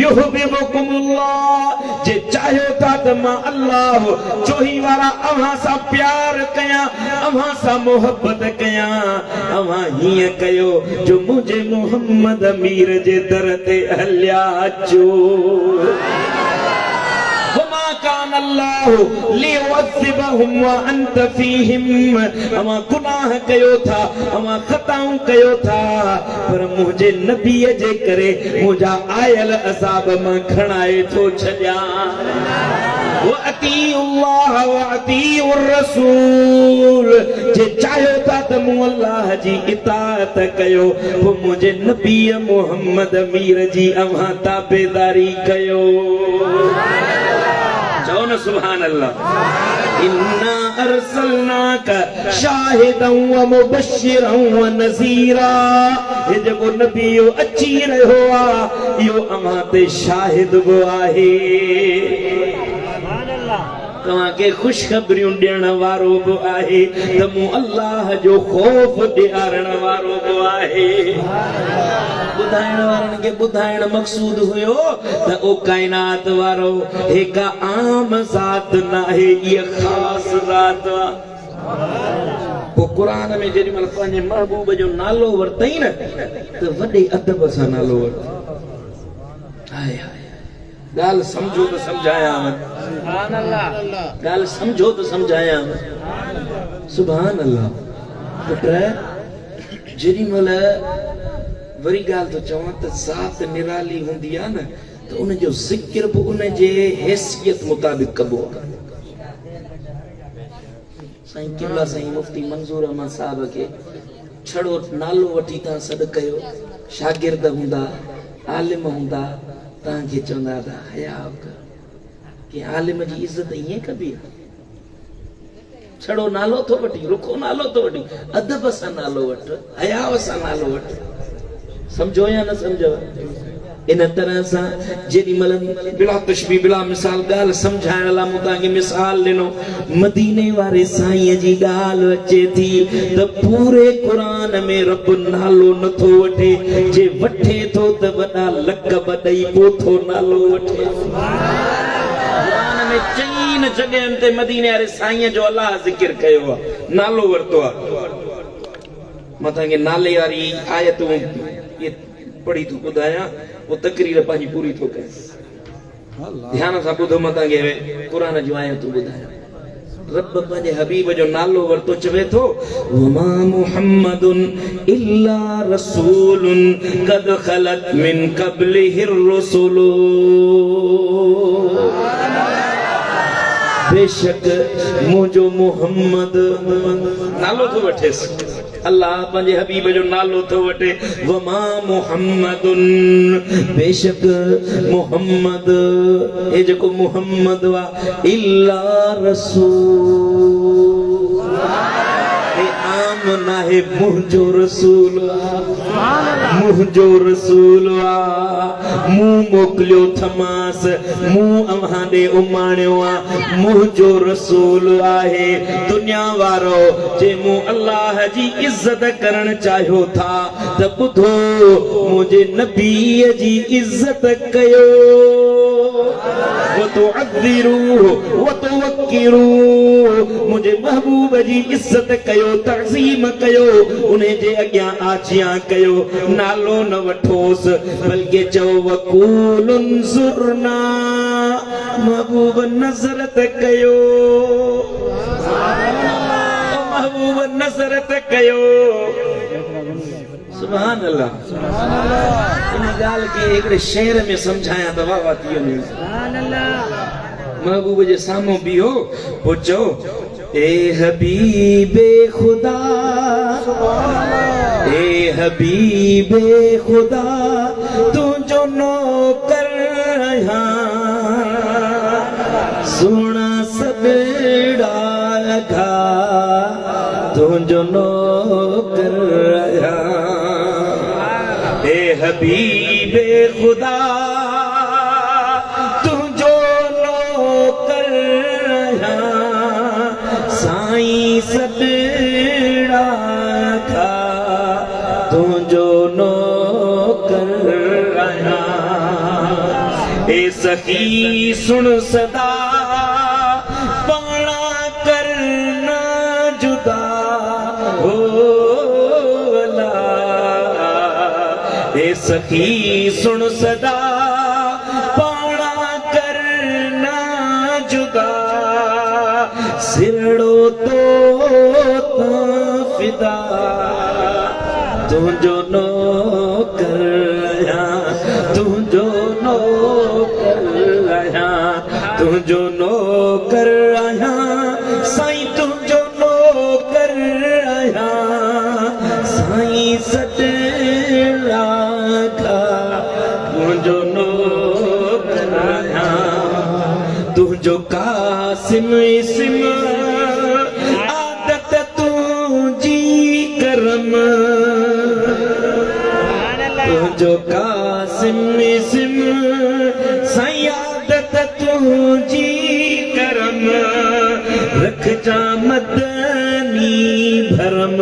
B: युहब्बुकुमुल्लाह जे चाहियो था त मां अल्लाह चोही वारा अव्हां सां प्यार कयां अव्हां सां मोहब्बत कयां अव्हां हीअं कयो जो मुंहिंजे मोहम्मद अमीर जे दर ते हलिया अचो कान अल्लाह लियुअज़्ज़िबहुम व अंत फीहिम अमा गुनाह कयो था अमा खताऊं कयो था पर मुंहिंजे नबीअ जे करे मुंहिंजा आयल अज़ाब मां खणाए थो छॾियां व अतीउल्लाह व अतीउर रसूल जे चाहियो था त मूं अल्लाह जी इताअत कयो पोइ मुंहिंजे नबीअ मोहम्मद अमीर जी अव्हां ताबेदारी कयो चओ न सुभान अल्लाह इन्ना अरसलनाक शाहिदन व मुबश्शिरन व नज़ीरा हे जेको नबी अची रहियो आहे इहो अव्हां ते शाहिद बि आहे तव्हांखे ख़ुशख़बरियूं ॾियण वारो बि आहे त मूं अल्लाह जो ख़ौफ़ ॾियारण वारो बि आहे ॿुधाइण वारनि खे ॿुधाइण मक़सूद हुयो त ओ काइनात वारो हिकु आम ज़ात नाहे इहा ख़ासि ज़ात आहे पोइ क़ुर में जेॾी महिल पंहिंजे महबूब जो नालो वरितई न त वॾे अदब सां नालो वरितो हाय हाय ॻाल्हि सम्झो त सम्झायां ॻाल्हि सम्झो त सम्झायां सुभान अल्लाह पुट जेॾी महिल वरी ॻाल्हि तो चवां त ज़ात निराली हूंदी आहे न त उन जो ज़िक्र बि उन जे हैसियत मुताबिक़ कबो आहे साईं किबला साईं मुफ्ती मंज़ूर अहमद साहब खे छड़ो नालो वठी तव्हां सॾु कयो शागिर्द हूंदा आलिम हूंदा तव्हांखे चवंदा त हया कर कि आलिम जी इज़त ईअं कबी आहे छड़ो नालो थो वठी रुखो नालो थो वठी अदब सां नालो वठ हयाव सां नालो वठ समझो या न समझो इन तरह सां जेॾी महिल बिला तशबीह बिला मिसाल ॻाल्हि सम्झाइण लाइ मूं तव्हांखे मिसाल ॾिनो मदीने वारे साईं जी ॻाल्हि अचे थी त पूरे क़ुरान में रब नालो नथो वठे जे वठे थो त वॾा लक़ब ॾेई पोइ थो नालो वठे क़ुरान में चईन जॻहियुनि ते मदीने वारे साईं जो अलाह ज़िक्र कयो आहे नालो वरितो आहे मां तव्हांखे नाले वारी आयतूं पढ़ी थो ॿुधायां वो तकरीर पंहिंजी पूरी थो कयां ध्यान सां ॿुधो मां तव्हांखे क़ुरान जूं आयतूं ॿुधायां रब पंहिंजे हबीब जो नालो वरितो चवे थो वमा मुहम्मदुन इल्ला रसूलुन क़द खलत मिन क़ब्लिहिर रुसुल बेशक मुझो मोहम्मद नालो तो वठेस अल्लाह पंहिंजे हबीब जो नालो तो वठे वमा मोहम्मदुन बेशक मोहम्मद ए जेको मोहम्मद वा इल्ला रसूल ए आम नाहे मुंहिंजो रसूल मुंहिंजो रसूल आ मूं मोकिलियो थमास मूं अव्हां ॾे उमाणियो आ मुंहिंजो रसूल आहे दुनिया वारो जे मूं अल्लाह जी इज़त करण चाहियो था त ॿुधो मुंहिंजे नबीअ जी इज़त कयो मुझे महबूब जी इज्जत कयो तज़ीम कयो उन्हें जे अॻियां आजियां कयो नालो न वठोस बल्कि चओ वकूलुन सुरना महबूब नज़रत कयो महबूब नज़रत कयो सुभान अल्लाह इन ॻाल्हि खे हिकिड़े शेर में सम्झायां त वाह वाह थी वञे महबूब जे साम्हूं बीहो पोइ चओ ए हबीबे खुदा ए हबीबे खुदा तुझो नौकर आहियां सोना सॾड़ा घा तुझो नौकर आहियां ए हबीबे खुदा तुझो नौकर आहियां साईं सॾड़ा खा तुझो नौकर आहियां ए सखी सुन सदा पाणा करना जुदा हो ए सखी सुन सदा पाणा करना जुदा सिरड़ो तो फिदा तुझो नौकर आहियां तुझो नौकर आहियां तुझो नौकर आहियां साईं तुझो नौकर आहियां साईं सॾड़ा खा तुझो नौकर आहियां तुझो कासिम इस्म आदत तुझी करम तुझो कासिम इस्म साईं आदत तुझी करम रख जा मदनी भरम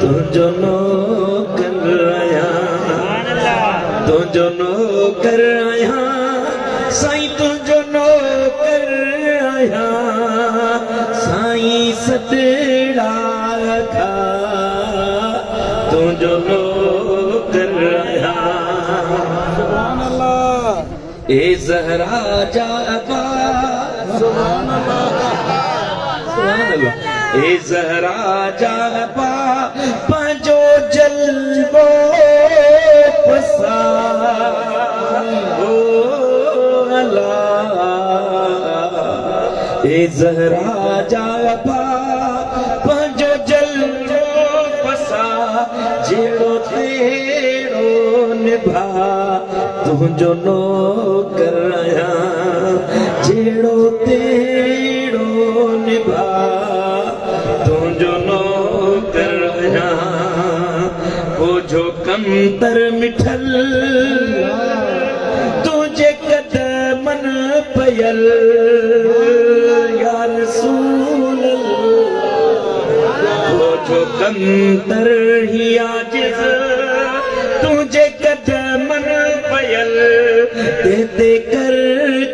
B: तुझो नौकर आहियां तुझो नौकर आहियां साईं तुझो नौकर आहियां साईं सॾड़ा खा तुझो नौकर आहियां सुभान अल्लाह ए ज़हरा जा अबा सुभान अल्लाह ए ज़हरा जा अबा पंहिंजो जलवो पसा ए ज़हरा जा अबा पंहिंजो जलवो पसा जहिड़ो तेड़ो निभा तुझो नौकर आहियां जहिड़ो तेड़ो निभा तुझो नौकर आहियां बोझो कमतर मिठल तुझे कदमन पयल या रसूल बोझो कमतर ही आजिज़ तुझे कदमन पयल दे कर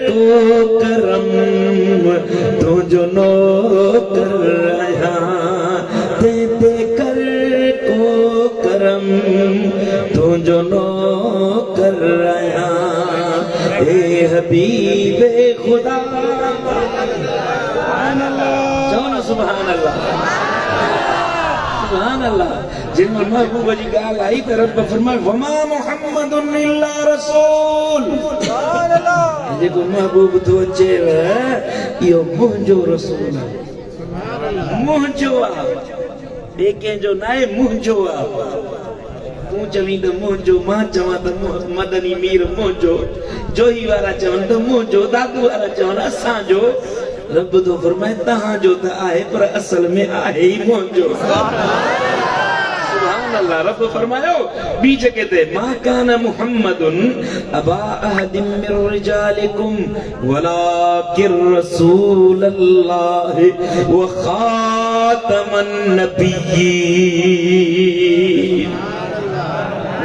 B: को करम तुझो नौकर आहियां दे कर को करम तुझो नौकर आहियां ए हबीबे खुदा सुभान अल्लाह चओ न सुभान अल्लाह सुभान अल्लाह जिन महबूब जी ॻाल्हि आई त रब फरमाए वमा मुहम्मदुन इल्ला रसूल सुभान अल्लाह जेको महबूब थो अचेव इहो मुंहिंजो रसूल आहे, मुंहिंजो आहे, ॿिए कंहिंजो न आहे, मुंहिंजो आहे। तूं चवीं त मुंहिंजो, मां चवां त मदनी मीर मुंहिंजो, जोही वारा चवनि त मुंहिंजो, दादू वारा चवनि असांजो। रब तो फरमाए तव्हांजो त आहे पर असल में आहे ई मुंहिंजो। सुभान अल्लाह। रब फरमायो ॿी जॻह ते मा कान मुहम्मदुन अबा अहदिम मिर रिजालिकुम वलाकिर रसूलल्लाहि व खातमन नबिय्यीन।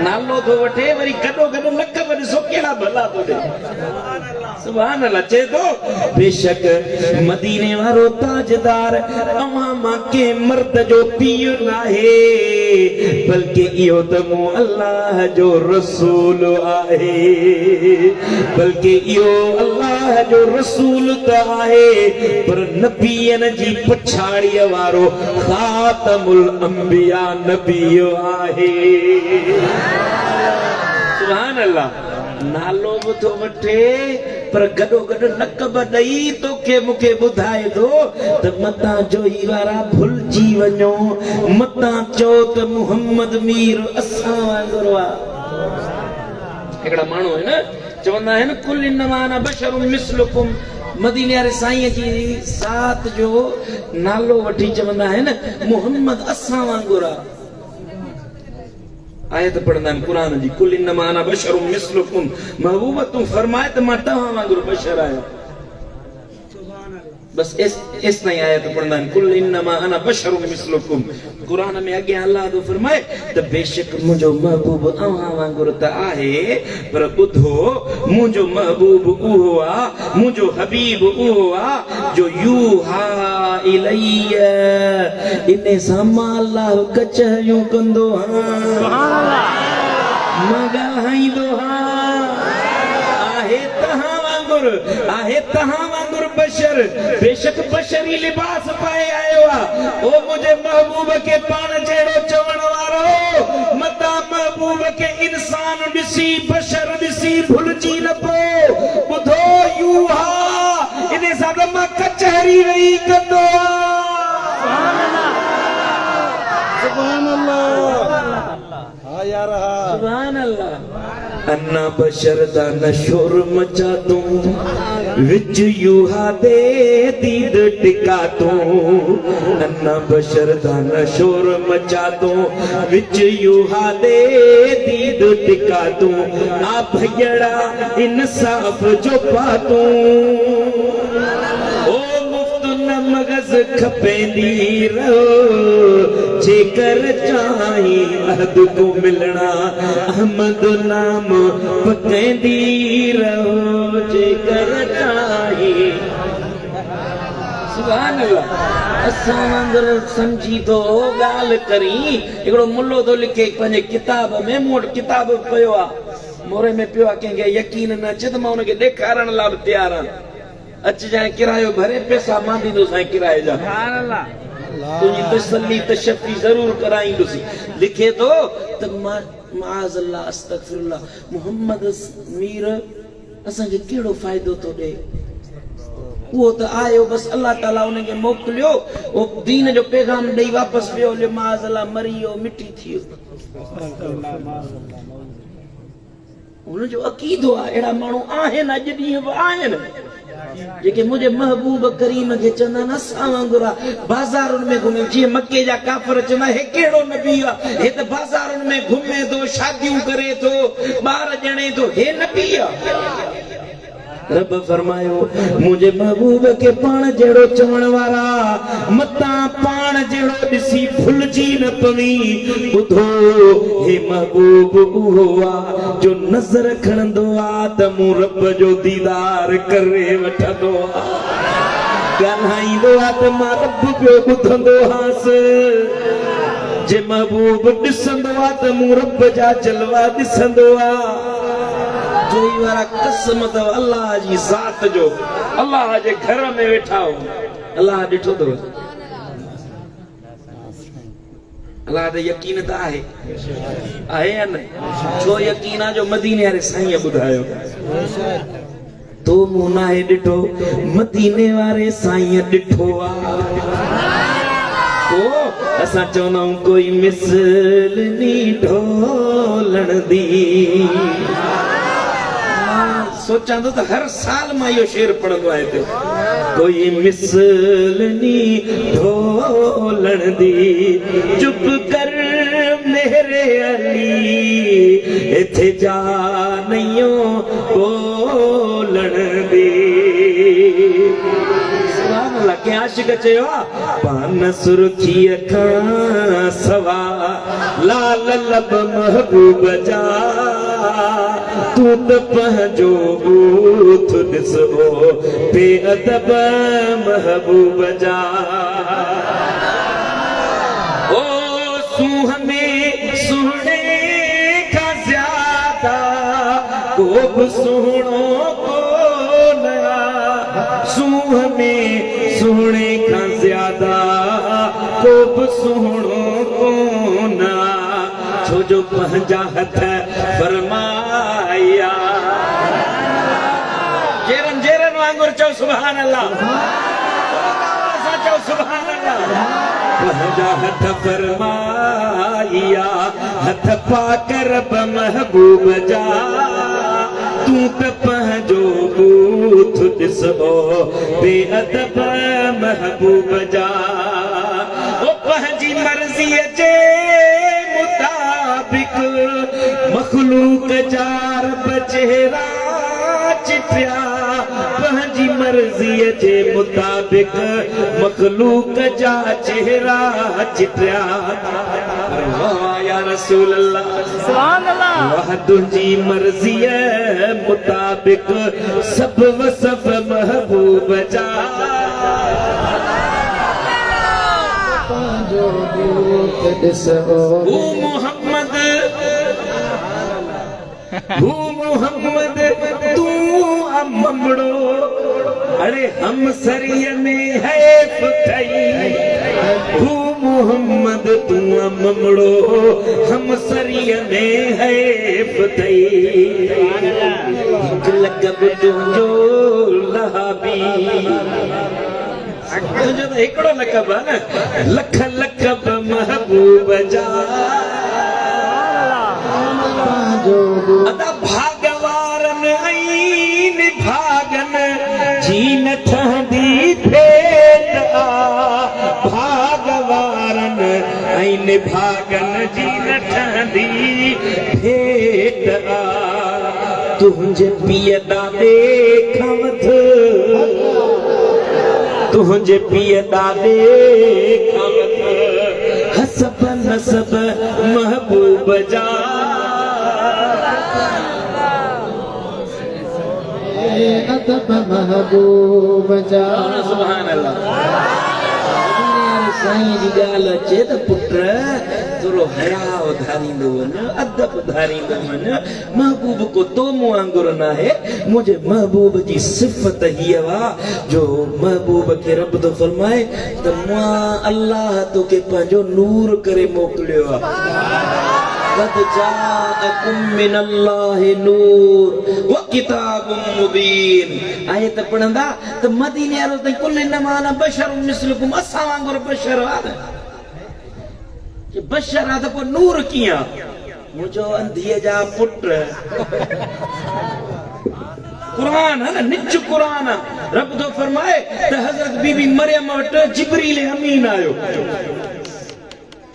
B: नालो तो वठे वरी गॾो गॾो लक़ब ॾिसो कहिड़ा भला तो ॾे। सुभान अल्लाह। चए तो बेशक मदीने वारो ताजदार अवां मां के मर्द जो पीउ नाहे, बल्कि इहो त मूं अल्लाह जो रसूल आहे, बल्कि इहो अल्लाह जो रसूल त आहे पर नबीअन जी पछाड़ीअ वारो ख़ातमुल अंबिया नबी आहे। सुभान अल्लाह। नालो बि थो वठे पर गॾो गॾु लक़ब ॾेई तोखे मूंखे ॿुधाए थो त मतां जोही वारा भुलिजी वञो, मतां चओ त मुहम्मद मीर असां वांगुरु आहे। हिकिड़ा माण्हू आहिनि चवंदा आहिनि कुल इन्नमा अना बशरुम मिस्लुकुम। मदीने वारे साईं जी साथ जो नालो वठी चवंदा आहिनि मुहम्मद असां वांगुरु आहे। आयत पढ़ंदा आहिनि क़ुरान जी कुल इन्नमा अना बशरुम मिस्लुकुम। महबूब तूं फरमाए त मां तव्हां वांगुरु बशर आहियां। बस इस ताईं आयत पढ़ंदा आहिनि कुल इन्नमा अना बशरुम मिस्लुकुम। क़ुरान में अॻियां अल्लाह तो फरमाए त बेशक मुंहिंजो महबूब अव्हां वांगुरु त आहे पर ॿुधो मुंहिंजो महबूब उहो आहे, मुंहिंजो हबीब उहो आहे जो यूहा इलैय, इन सां मां अल्लाह कचहरियूं कंदो आहियां, मां ॻाल्हाईंदो आहियां। आहे तव्हां वांगुरु, आहे तव्हां वांगुरु बशर, बेशक बशरी लिबास पाए आयो आहे। ओ मुंहिंजे महबूब खे पाण जहिड़ो चवण वारो मतां महबूब खे इंसान ॾिसी बशर ॾिसी भुलिजी न पियो। ॿुधो यूहा इन सां त मां कचहरी वेही कंदो आहियां। सुभान अल्लाह। सुभान अल्लाह। अन्ना बशर दा नशोर मचा तू विच यूहा दे दीद टिका तू, अन्ना बशर दा नशोर मचा तू विच यूहा दे दीद टिका तू, आ भैयड़ा इंसाफ जो पातू। ओ मुफ्त न मगज़ खपेंदी रहो, जेकर चाही अहद को मिलना अहमद नाम पकेंदी रहो, जेकर चाही। सुभान अल्लाह। असां वांगुरु सम्झी थो ॻाल्हि करी। हिकिड़ो मुल्लो थो लिखे पंहिंजे किताब में, मूं वटि किताब पियो आहे मोरे में पियो आहे, कंहिंखे यकीन न अचे त मां हुनखे ॾेखारण लाइ बि तयारु आहियां। अचिजांइ किरायो भरे पैसा मां ॾींदोसांइ किराए जा, तुंहिंजी तसल्ली तशफ़ी ज़रूर कराईंदुसि। लिखे थो त माअज़ल्लाह अस्तग़फिरुल्लाह मुहम्मद मीर असांखे कहिड़ो फ़ाइदो थो ॾे। उहो त आयो बसि अल्लाह ताला उनखे मोकिलियो, उहो दीन जो पैगाम ॾेई वापसि वियो, हलियो माअज़ल्लाह मरी वियो, मिटी थी वियो। हुनजो अक़ीदो आहे। अहिड़ा माण्हू आहिनि, अॼु ॾींहं बि आहिनि जेके मुंहिंजे महबूब करीम खे चवंदा आहिनि असां वांगुरु आहे। बाज़ारुनि में घुमे, जीअं मके जा काफ़िर चवंदा हे कहिड़ो नबी आहे, हे त बाज़ारुनि में घुमे थो, शादियूं करे थो, ॿार ॼणे थो, हे नबी आहे। रब फरमायो मुंहिंजे महबूब खे पाण जहिड़ो चवण वारा मतां पाण जहिड़ो ॾिसी भुलिजी न पवी। ॿुधो हे महबूब उहो आहे जो नज़र खणंदो आहे त मूं रब जो दीदार करे वठंदो आहे, ॻाल्हाईंदो आहे त मां रब पियो ॿुधंदो आहियां। जे महबूब ॾिसंदो आहे त मूं रब जा जलवा ॾिसंदो आहे। जोही वारा कसम अथव अल्लाह जी ज़ात जो, अल्लाह जे घर में वेठा हो, अल्लाह ॾिठो अथव। अल्लाह ते यकीन त आहे या न? छो यकीन आहे जो मदीने वारे साईं ॿुधायो। तो मूं नाहे ॾिठो मदीने वारे साईं ॾिठो ओ असां चवंदा आहियूं कोई मिसल नी ढोलण दी सोचां तो हर साल मां इहो शेर पढ़ंदो आहे हिते कोई मिसल नी ढोलण दी चुप कर मेरे अली इथे जा नयो बोलण दी सुभान अल्लाह के आशिक चयो पान सुरखी खां सवा लाल लब महबूब जा तू त पंहिंजो बूथ ॾिसो बेअदब महबूब जा ओ सूह में सुहिणे खां ज़्यादा को बि सुहिणो कोन सूह में सुहिणे खां ज़्यादा को बि सुहिणो कोन छो जो पंहिंजा हथ फरमाया जेरन जेरन वांगुर चओ सुभान अल्लाह चओ सुभान अल्लाह पंहिंजा हथ फरमाया हथ पाक रब महबूब जा तू त पंहिंजो बूथ ॾिसो बेअदब महबूब जा ओ पंहिंजी मर्ज़ीअ जे मुताबिक मखलूक जा रब चेहरा चिटिया पंहिंजी मर्ज़ीअ जे मुताबिक मखलूक जा चेहरा चिटिया या रसूल अल्लाह सुभान अल्लाह वाह तुंहिंजी मर्ज़ीअ मुताबिक सब वसफ महबूब जा हू मोहम्मद तू अमड़ो अरे हम सरिय में हैफ थई हू मोहम्मद तू अमड़ो हम सरिय में हैफ थई हिक लक़ब तुंहिंजो लहाबी तुंहिंजो त हिकिड़ो लक़ब आहे न लख लक़ब महबूब जा अदा भागवारन ऐं भागन जी न ठहंदी भेट आ भागवारन ऐं भागन जी न ठहंदी भेट आ तुंहिंजे पीअ ॾाॾे खां वधि तुंहिंजे पीअ ॾाॾे खां वधि हसब नसब महबूब जा अदब महबूब जा सुभान अल्लाह साईं जी ॻाल्हि अचे त पुट थोरो हयाव धारींदो वञ अदब धारींदो वञ महबूब को तो मूं वांगुरु न आहे मुंहिंजे महबूब जी सिफ़त हीअ आहे जो महबूब खे रब थो फरमाए त मां अल्लाह तोखे पंहिंजो नूर करे मोकिलियो आहे قد جاءكم من الله نور وكتاب مبين آیت پڑھندا تو مدینے والو ته کل انما انا بشر مثلكم اسا وانگر بشر آد کہ بشر آد کو نور کیا مجھو اندھیے جا پٹ قرآن ہے نا نچ قرآن رب تو فرمائے تو حضرت بی بی مریم وٹ جبریل امین آیو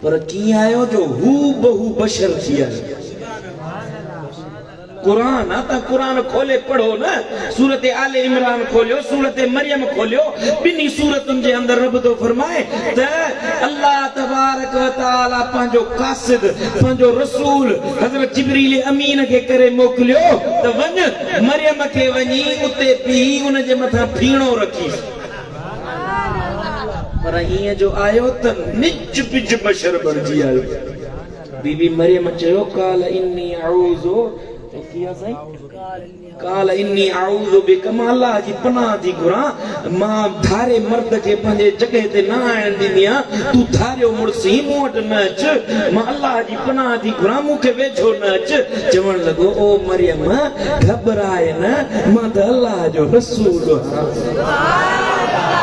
B: पर कीअं आयो जो हू बहु बशर थी आहे कुरान आहे त कुरान खोले पढ़ो न सूरत आले इमरान खोलियो सूरत मरियम खोलियो ॿिन्ही सूरतुनि जे अंदरि रब थो फरमाए त अल्लाह तबारक व तआला पंहिंजो कासिद पंहिंजो रसूल हज़रत जिब्रील अमीन खे करे मोकिलियो त वञ मरियम खे वञी उते पी उन जे मथां फीणो रखी पर हीअं जो आयो त निज पिज बशर बणिजी आयो बीबी मरियम चयो काल इन्नी अऊज़ु किया साईं काल इन्नी आऊज़ु बिका अल्लाह जी पनाह थी घुरा मां धारे मर्द के पंहिंजे जगह ते न आइण ॾींदी आहियां तू धारियो मुड़सी मूं वटि न अच मां अल्लाह जी पनाह थी घुरा मूंखे वेझो न अच चवण लॻो ओ मरियम घबराए न मां त अल्लाह जो रसूल आहियां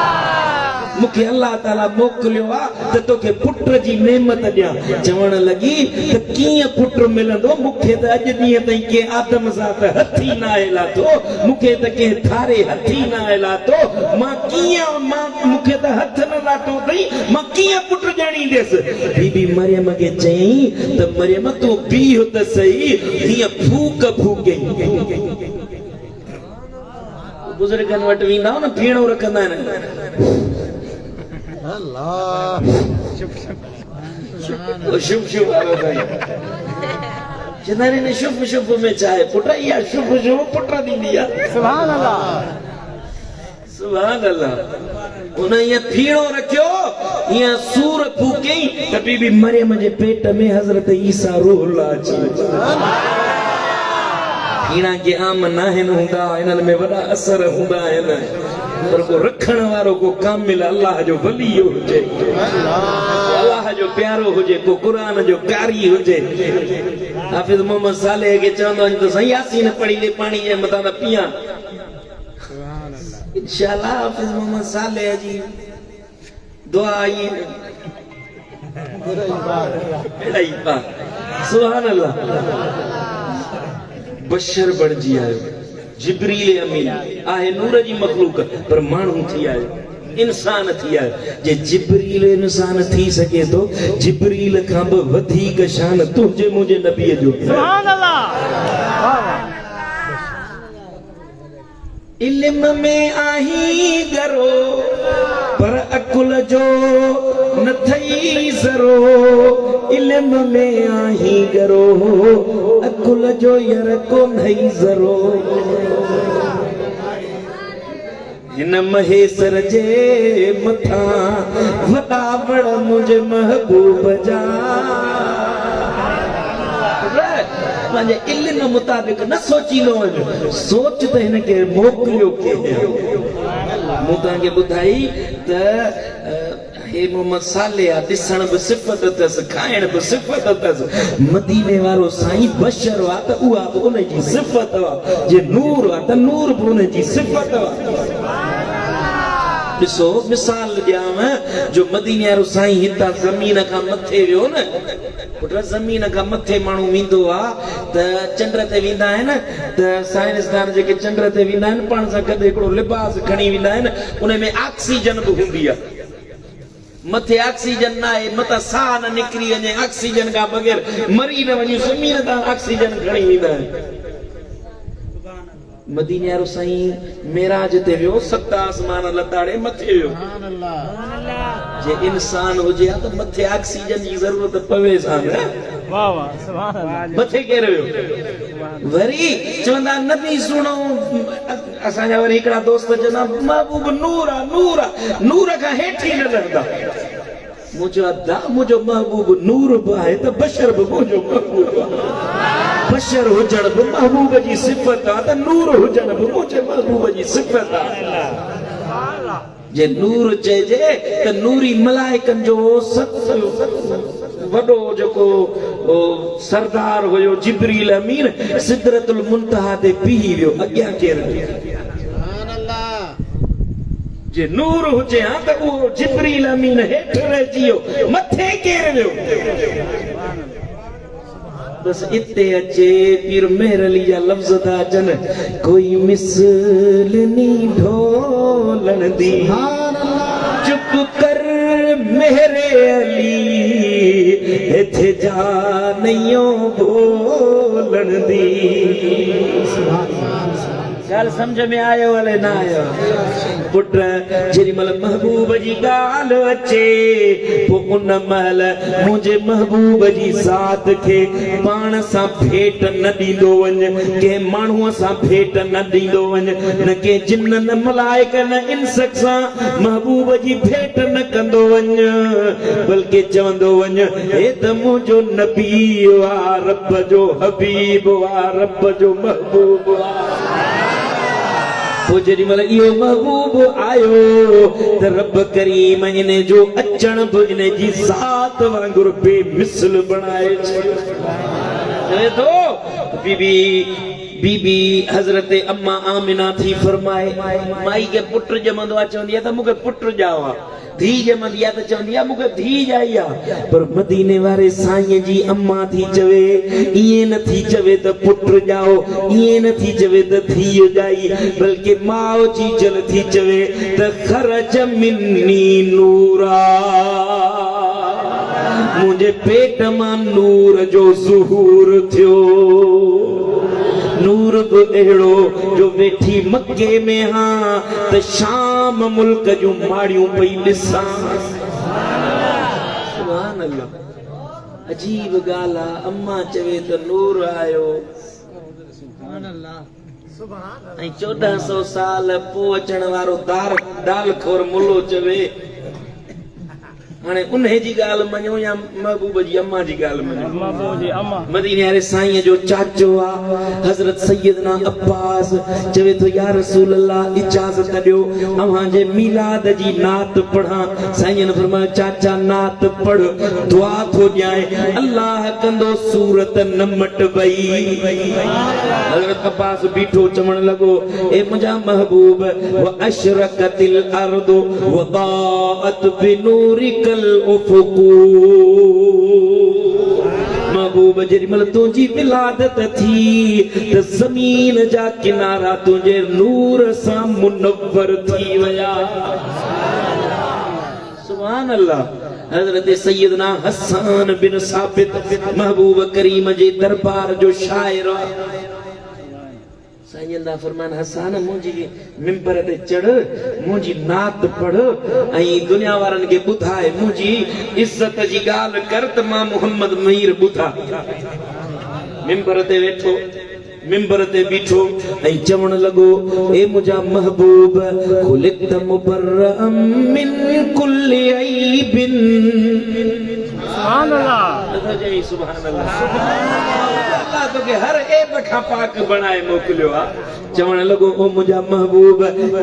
B: मुखे अल्लाह ताला मोकिलियो आहे त तोखे पुट जी नेमत ॾियां चवण लॻी त कीअं पुट मिलंदो मूंखे त अॼु ॾींहं ताईं के आदम सां त हथी न आहे लाथो मूंखे त के थारे हथी न आहे लाथो मां कीअं मूंखे त हथ न लाथो अथई मां कीअं पुट ॼाणींदसि बीबी मरियम खे चयईं त मरियम तूं बीह त सही हीअं फूक फूके बुज़ुर्गनि वटि वेंदा न फीणो रखंदा आहिनि शुभ शुभ चंदारी ने शुभ शुभ में चाहे पुट या शुभ शुभ पुट दी सुभान अल्लाह सुभान अल्लाह उन ये फीणो रखियो ये सूर फूके त बीबी मरियम जे पेट में हजरत ईसा रूहुल्लाह अची फीणा के आम नाहिन हुंदा इनन में वडा असर हुंदा आहिनि पर को रखण वारो को कामिल अल्लाह जो वली हुजे अल्लाह जो प्यारो हुजे को कुरान जो कारी हुजे हाफिज मोहम्मद सालेह के चवंदो तो सही यासीन पढ़ी ले पानी जे मथा न पिया इंशाअल्लाह हाफिज मोहम्मद सालेह जी दुआ आई सुभान अल्लाह बशर बणजी आयो जिब्रील अमीन आहे नूर जी मखलूक पर माण्हू थी आयो इंसान थी आयो जे जिब्रील इंसान थी सके तो जिब्रील खां बि वधीक शान तुंहिंजे मुंहिंजे नबीअ जो सुभान अल्लाह इल्म में आही गरो पर अकुल जो न थई ज़रो इल्म में आही गरो अकुल जो यर को नहीं ज़रो हिन महेसर जे मथा वॾा बड़ मुंहिंजे महबूब जा पंहिंजे इल्म मुताबिक न सोचींदो वञ सोच त हिनखे मोकिलियो के मूं तव्हांखे ॿुधाई त हे मोहम्मद सालेह ॾिसण बि सिफ़त अथसि खाइण बि सिफ़त अथसि मदीने वारो साईं बशर आहे त उहा बि उनजी सिफ़त आहे जे नूर आहे त नूर बि उनजी सिफ़त आहे ॾिसो मिसाल ॾियांव जो मदीने वारो साईं हितां ज़मीन खां मथे वियो न पुट ज़मीन खां मथे माण्हू वेंदो आहे त चंड ते वेंदा आहिनि त साइंसदान जेके चंड ते वेंदा आहिनि पाण सां गॾु हिकिड़ो लिबास खणी वेंदा आहिनि उन में ऑक्सीजन बि हूंदी आहे मथे ऑक्सीजन न आहे मथां साह न निकिरी वञे ऑक्सीजन खां बग़ैर मरी न वञे ज़मीन तां ऑक्सीजन खणी वेंदा आहिनि मदीने वारो साईं मेराज ते वियो 7 आसमान लताड़े मथे वियो जे इंसान हुजे त मथे ऑक्सीजन जी ज़रूरत पवे सा वाह वाह सुभान अल्लाह मथे केर वियो वरी चवंदा नबी सुणो असांजा वरी हिकिड़ा दोस्त चवंदा महबूब नूर आहे नूर आहे नूर खां हेठि न लहंदा मुंहिंजो अदा मुंहिंजो महबूब नूर बि आहे त बशर बि मुंहिंजो महबूब आहे बशर हुजण बि महबूब जी सिफ़त आहे त नूर हुजण बि मुंहिंजे महबूब जी सिफ़त आहे जे नूर चइजे त नूरी मलाइकनि जो वॾो जेको सरदार हुयो जिब्रील अमीन सिदरतुल मुंतहा ते बीही वियो अॻियां केरु जे नूर हुजे हा त उहो जिब्रील अमीन हेठि रहिजी वियो मथे केरु वियो बस इते अचे पीर मेहर अली जा लफ्ज़ था अचनि कोई मिसल नी ढोलण दी चुप कर मेहरे अली इथे जा नयो बोलण दी ॻाल्हि समझ में आयो हले न आयो पुट जेॾी महिल महबूब जी ॻाल्हि अचे पोइ उन महिल मुंहिंजे महबूब जी ज़ात खे पाण सां भेट न ॾींदो वञ कंहिं माण्हूअ सां भेट न ॾींदो वञ न कंहिं जिन न मलाइक न इंस सां महबूब जी भेट न कंदो वञ बल्कि चवंदो वञ हे त मुंहिंजो नबी आहे रब जो हबीब आहे रब जो महबूब आहे पोइ जेॾी महिल इहो महबूब आयो त रब करीम इन जो अचण बि इन जी ज़ात वांगुरु बेमिसल बणाए छॾियो। चवे थो बीबी हज़रत अम्मा आमिना थी फरमाए माई के पुट ॼमंदो आहे चवंदी आहे त मूंखे पुट ॼाओ आहे, धी ॼमंदी आहे त चवंदी आहे मूंखे धी ॼाई आहे। पर मदीने वारे साईं जी अम्मा थी चवे ईअं नथी चवे त पुट ॼाओ, ईअं नथी चवे त धीअ ॼाई, बल्कि माउ जी जल थी चवे त ख़रज मिन्नी नूरा, मुंहिंजे पेट मां नूर जो ज़ुहूर थियो। नूर बि अहिड़ो जो वेठी मके में हां त शाम मुल्क जूं माड़ियूं पई ॾिसां। सुभान अल्लाह, अजीब ॻाल्हि आहे। अम्मा चवे त नूर आयो, ऐं 1400 साल पोइ अचण वारो दाल खोर मुल्लो चवे हाणे उन्हे जी ॻाल्हि मञो या महबूब जी अम्मा जी ॻाल्हि मञो। मदीने वारे साईं जो चाचो आहे हज़रत सैयदना अब्बास, चवे थो या रसूल अल्लाह इजाज़त ॾियो अव्हां जे मीलाद जी नात पढ़ां। साईं ने फरमायो चाचा नात पढ़, दुआ थो ॾियाए, अल्लाह कंदो सूरत न मटबई। हज़रत अब्बास बीठो चवण लॻो ए मुंहिंजा महबूब व अशरकतिल अर्द व दाअत बिनूरिकल उफुकू। महबूब जेॾी महिल तुंहिंजी विलादत थी त ज़मीन जा किनारा तुंहिंजे नूर सां मुनव्वर थी विया। सुभान अल्लाह। हज़रत सैयदना हसन बिन साबित महबूब करीम जे दरबार जो शाइर। साईं फरमान हसन मुंहिंजी मिंबर ते चढ़, मुंहिंजी नात पढ़ ऐं दुनिया वारनि खे ॿुधाए, मुंहिंजी इज़त जी ॻाल्हि कर त मां मोहम्मद मीर ॿुधा। मिंबर ते वेठो, मिंबर ते बीठो ऐं चवण लॻो ए मुंहिंजा महबूब खुलिक़्त मुबर्रअम मिन कुल्लि ऐबिन। सुभान अल्लाह, सुभान अल्लाह। अल्लाह तोखे हर ऐब खां पाक बनाए मोकिलियो आहे। चवण लॻो ओ मुंहिंजा महबूब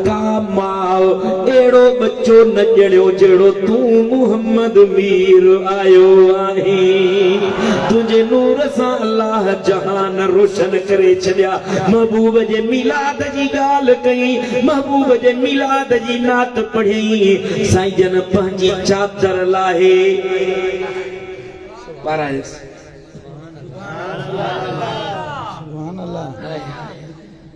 B: का माउ अहिड़ो बच्चो न ॼणियो जहिड़ो तूं मोहम्मद मीर आयो आहीं। तुंहिंजे नूर सां अल्लाह जहान रोशन करे छॾिया। महबूब जे मिलाद जी ॻाल्हि कई, महबूब जे मिलाद जी नात पढ़ी। साईं जन पंहिंजी चादर लाहे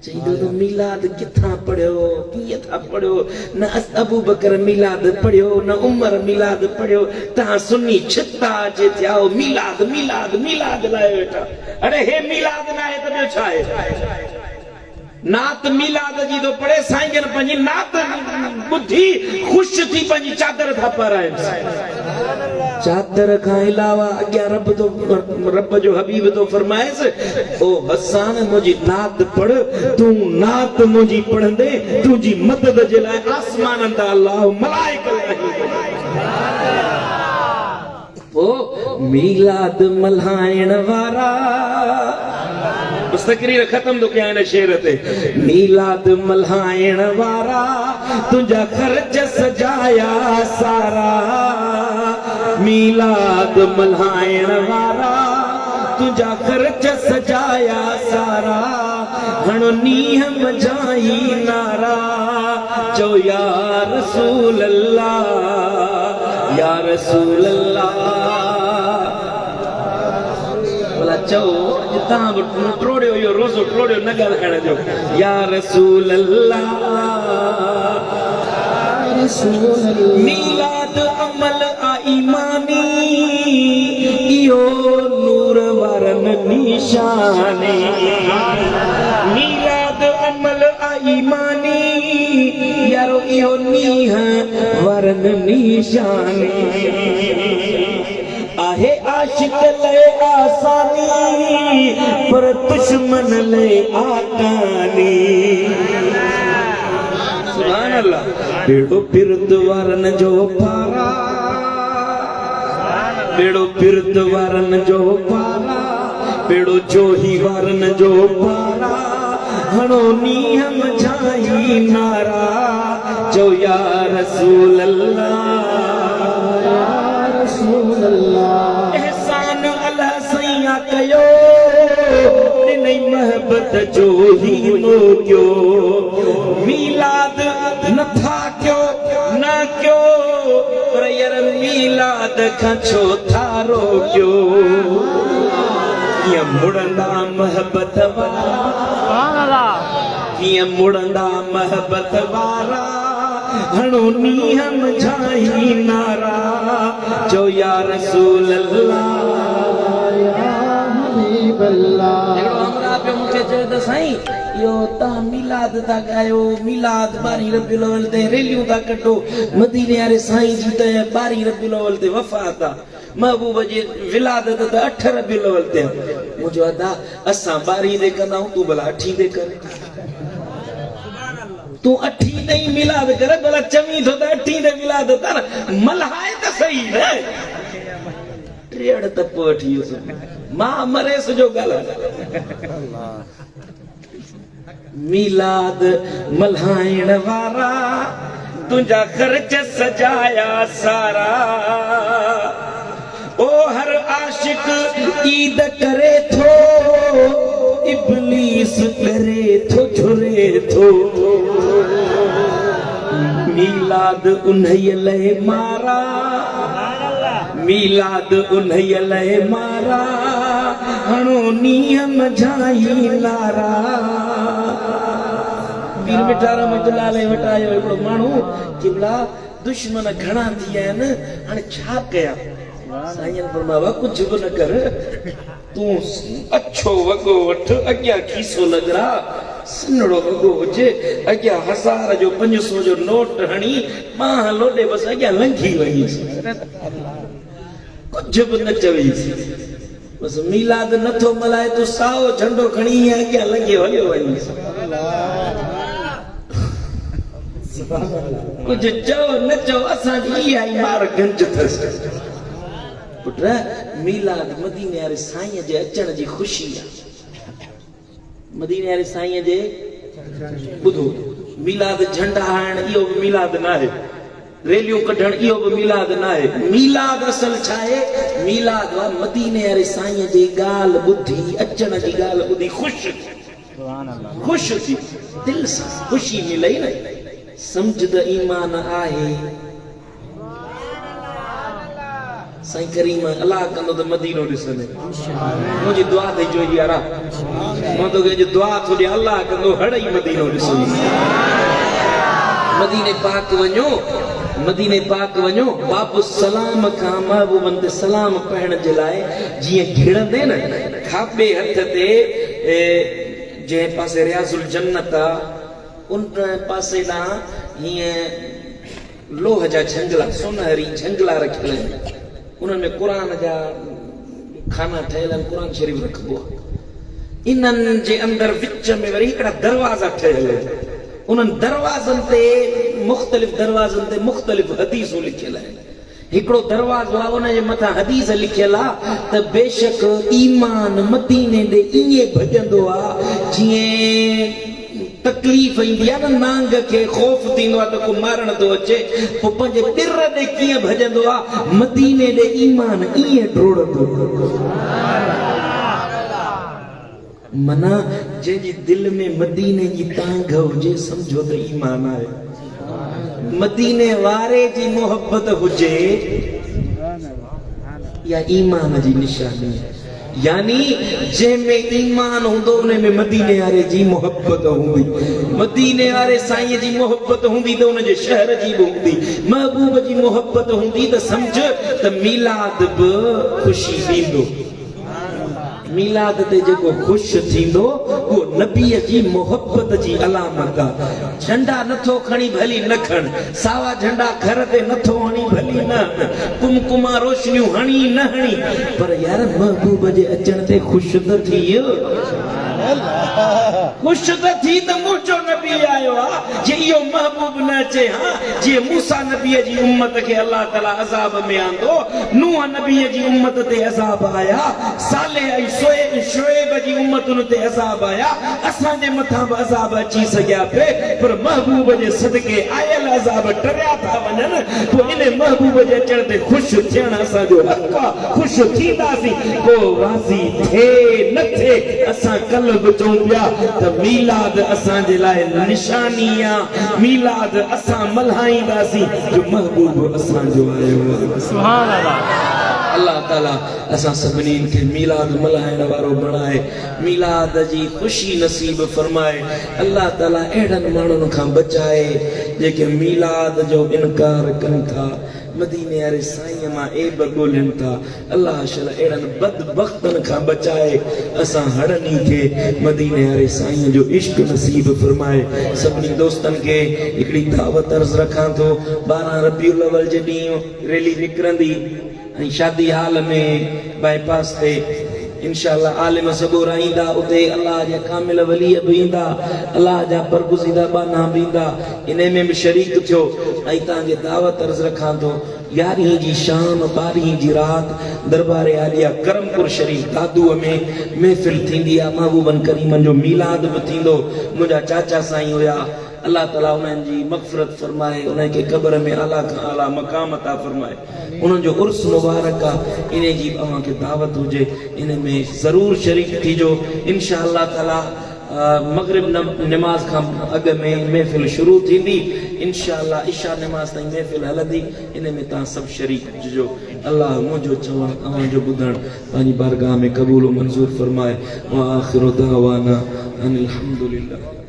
B: चईंदो त मिलाद किथां पढ़ियो, कीअं था पढ़ियो? न अबू बकर मिलाद पढ़ियो, न उमर मिलाद पढ़ियो। तव्हां सुन्नी छिता जे थिया हो मिलाद मिलाद मिलाद लाइ वेठा। अरे हे मिलाद न आहे त ॿियो छा आहे? नात मिलाद जी तो पढ़े। साईं जन पंहिंजी नात ॿुधी ख़ुशि थी पंहिंजी चादर था पाराइनि। चादर खां अलावा अॻियां रब जो हबीब तो फरमाएसि ओ हसन मुंहिंजी नात पढ़, तूं नात मुंहिंजी पढ़ंदे तुंहिंजी मदद जे लाइ आसमाननि तां अल्लाह मलाइका पोइ मिलाद मल्हाइण वारा बस तकरीर खत्म तो क्या है शेर ते। मिलाद मल्हाइण वारा तुझा खर्च सजाया सारा। मिलाद मल्हाइण वारा तुझा खर्च सजाया सारा। हणो नीह मजाई नारा चो या रसूल अल्लाह या रसूल अल्लाह। चओ तव्हां टोड़ियो इहो रोज़ो टोड़ियो न ॻाल्हाइण जो। या रसूल अल्लाह मिलाद अमल आ ईमानी इहो नूर वारनि निशानी। मिलाद अमल आ ईमानी यारो इहो नीह वारनि निशानी। आहे आशिक ले आसानी पर दुश्मन ले आकानी। सुभान अल्लाह। बेड़ो पिरद वारन जो पारा, बेड़ो पिरद वारन जो पारा, बेड़ो जोही वारन जो पारा। हणो नीहम जाई नारा जो या रसूल अल्लाह एहसान अल्लाह सैया कयो नहीं मोहब्बत जो ही नो क्यो मीलाद न था क्यों ना क्यों पर यार मीलाद का छो थारो क्यों ये मुड़ंदा मोहब्बत वारा ये मुड़ंदा मोहब्बत वारा हणो नीहम जाई नारा जो या रसूल अल्लाह हमरा पे मुझे चए त साईं यो ता मिलाद ता गायो मिलाद 12 रबीउल अव्वल ते रैलियूं ता कढो मदीने वाले साईं जी त 12 रबीउल अव्वल ते वफ़ात आ महबूब जी विलादत त 8 रबीउल अव्वल ते मुझो अदा असां 12 दे कंदा तू भला 8 दे कर तू 8 दे ही मिलाद कर भला चमी थो त 8 दे मिलाद कर मल्हाए त सही न ट्रेड त पठियो मां मरे सजो गाला मिलाद मल्हाइण वारा तुझा खर्च सजाया सारा ओ हर आशिक ईद करे थो इब्लीस करे थो झुरे थो मिलाद उन्हई लय मारा मिलाद उन्हई लय मारा हणो नियम जाई लारा पीर मिठा रहमतुल्लाह अलैहि वटायो हिकिड़ो माण्हू किबला दुश्मन घणा थी विया आहिनि हाणे छा कया साईं फरमावा कुझु बि न कर तूं अछो वॻो वठ अॻियां खीसो लॻरा सन्हड़ो वॻो हुजे अॻियां 1000 जो 500 जो नोट हणी मां लोॾे बसि अॻियां लंघी वञीसि कुझु बि न चवईसि बसि मिलाद नथो मल्हाए तूं साओ झंडो खणी अॻियां लंघे हलियो वञीसि कुझु चओ न चओ असांजी इहा ई मार गंज अथसि पुट मिलाद मदीने वारे साईं जे अचण जी ख़ुशी आहे मदीने वारे साईं जे ॿुधो मिलाद झंडा हणण इहो बि मिलाद न आहे रैलियूं कढण इहो बि मिलाद न आहे मिलाद असल छा आहे मिलाद वा मदीने वारे साईं जी ॻाल्हि ॿुधी अचण जी ॻाल्हि ॿुधी ख़ुशि थी दिलि सां ख़ुशी मिलई न समझ त ईमान आहे साईं करीम अल्लाह कंदो त मदीनो ॾिसंदे मुंहिंजी दुआ थी जो यारा मां तोखे अॼु दुआ थो ॾियां अल्लाह कंदो हड़ई मदीनो ॾिसंदे मदीने पाक वञो बाबू सलाम खां महबूबन ते सलाम पाइण जे लाइ जीअं घिड़ंदे न खाॿे हथ ते जंहिं पासे रियाज़ुल जन्नत आहे उन पासे ॾांहुं हीअं लोह जा झंगला सोनहरी झंगला रखियल आहिनि उन्हनि में क़ुर जा खाना ठहियल आहिनि क़ुर शरीफ़ रखबो आहे इन्हनि जे अंदरि विच में वरी हिकिड़ा दरवाज़ा ठहियल आहिनि उन्हनि दरवाज़नि ते मुख़्तलिफ़ हदीसूं लिखियल आहिनि हिकिड़ो दरवाज़ो आहे उन जे मथां हदीस लिखियल आहे त बेशक ईमान मदीने ॾे ईअं भॼंदो आहे जीअं तकलीफ़ ईंदी आहे न नांग खे ख़ौफ़ थींदो आहे त को मारण थो अचे पोइ पंहिंजे तिर ॾे कीअं भॼंदो आहे मदीने ॾे ईमान ईअं डोड़ंदो मना जंहिंजी दिलि में मदीने जी तांघ हुजे सम्झो त ईमान आहे मदीने वारे जी मोहब्बत हुजे या ईमान जी निशानी आहे यानी जंहिंमें ईमान हूंदो उन में मदीने वारे जी मोहब्बत हूंदी मदीने वारे साईं जी मोहब्बत हूंदी त उन जे शहर जी बि हूंदी महबूब जी मोहब्बत हूंदी त सम्झ त मिलाद बि ख़ुशी ॾींदो मिलाद ते जेको ख़ुशि थींदो उहो नबीअ जी मोहब्बत जी अलामत आहे झंडा नथो खणी भली न खण सावा झंडा घर ते नथो हणी भली न कुमकुमा रोशनियूं हणी न हणी पर यार महबूब जे अचण ते ख़ुशि त थी ख़ुशि त थी त मुंहिंजो नबी आयो आहे जे इहो महबूब न अचे हाँ जी मूसा नबी जी उम्मत के अल्लाह ताला अज़ाब में आंदो नूह नबी जी उम्मत ते अज़ाब आया साले आई शोएब जी उम्मतुन ते अज़ाब आया असां जे मथां भी अज़ाब अची सकिया पे पर महबूब जे सदके आयल अज़ाब टरिया था वञन तो इन महबूब जे अचण ते खुश थियण असां जो हक़ आहे खुश थींदासीं को वाज़ी थे न थे असां कल बि चऊं पिया त मीलाद असां जे लाइ निशानी आहे मीलाद असां मल्हाईंदासीं जो महबूब असां जो आयो सुभान अल्लाह अल्लाह ताला असां सभिनी खे मीलाद मल्हाइण वारो बणाए मीलाद जी ख़ुशी नसीब फरमाए अल्लाह ताला अहिड़नि माण्हुनि खां बचाए जेके मीलाद जो इनकार कनि था मदीने वारे साईं मां ऐब ॻोल्हनि था अल्लाह शल अहिड़नि बदबख़्तनि खां बचाए असां हड़नी खे मदीने वारे साईं जो इश्क नसीब फरमाए सभिनी दोस्तनि खे हिकिड़ी दावत अर्ज़ रखां थो 12 रबीउल अव्वल जे ॾींहुं रैली निकिरंदी ऐं शादी हाल में बाईपास ते इंशाअल्लाह आलिम सबूर ईंदा उते अल्लाह जा कामिल वली बि ईंदा अल्लाह जा बरगुज़ीदा बाना बि ईंदा इन में बि शरीक थियो ऐं तव्हांखे दावत अर्ज़ रखां थो 11 जी शाम 12 जी रात दरबार आलिया करमपुर शरीफ दादूअ में महफ़िल थींदी आहे महबूबन करीमन जो मीलाद बि थींदो मुंहिंजा चाचा साईं हुया अल्लाह ताला उन्हनि जी मग़फ़िरत फरमाए उन्हनि खे क़ब्र में आला खां आला मक़ाम अता फरमाए उन्हनि जो उर्स मुबारक आहे इन जी तव्हांखे दावत हुजे इन में ज़रूर शरीक थीजो इंशाअल्लाह ताला मगरिब नमाज खां अॻ में महफ़िल शुरू थींदी इंशाअल्लाह इशा नमाज ताईं महफ़िल हलंदी इन में तव्हां सभु शरीक थिजो अल्लाह मुंहिंजो चवणु तव्हांजो ॿुधणु पंहिंजी बारगाह में क़बूल मंज़ूर फरमाए व आख़िरु दावाना अनिल हम्दुलिल्लाह।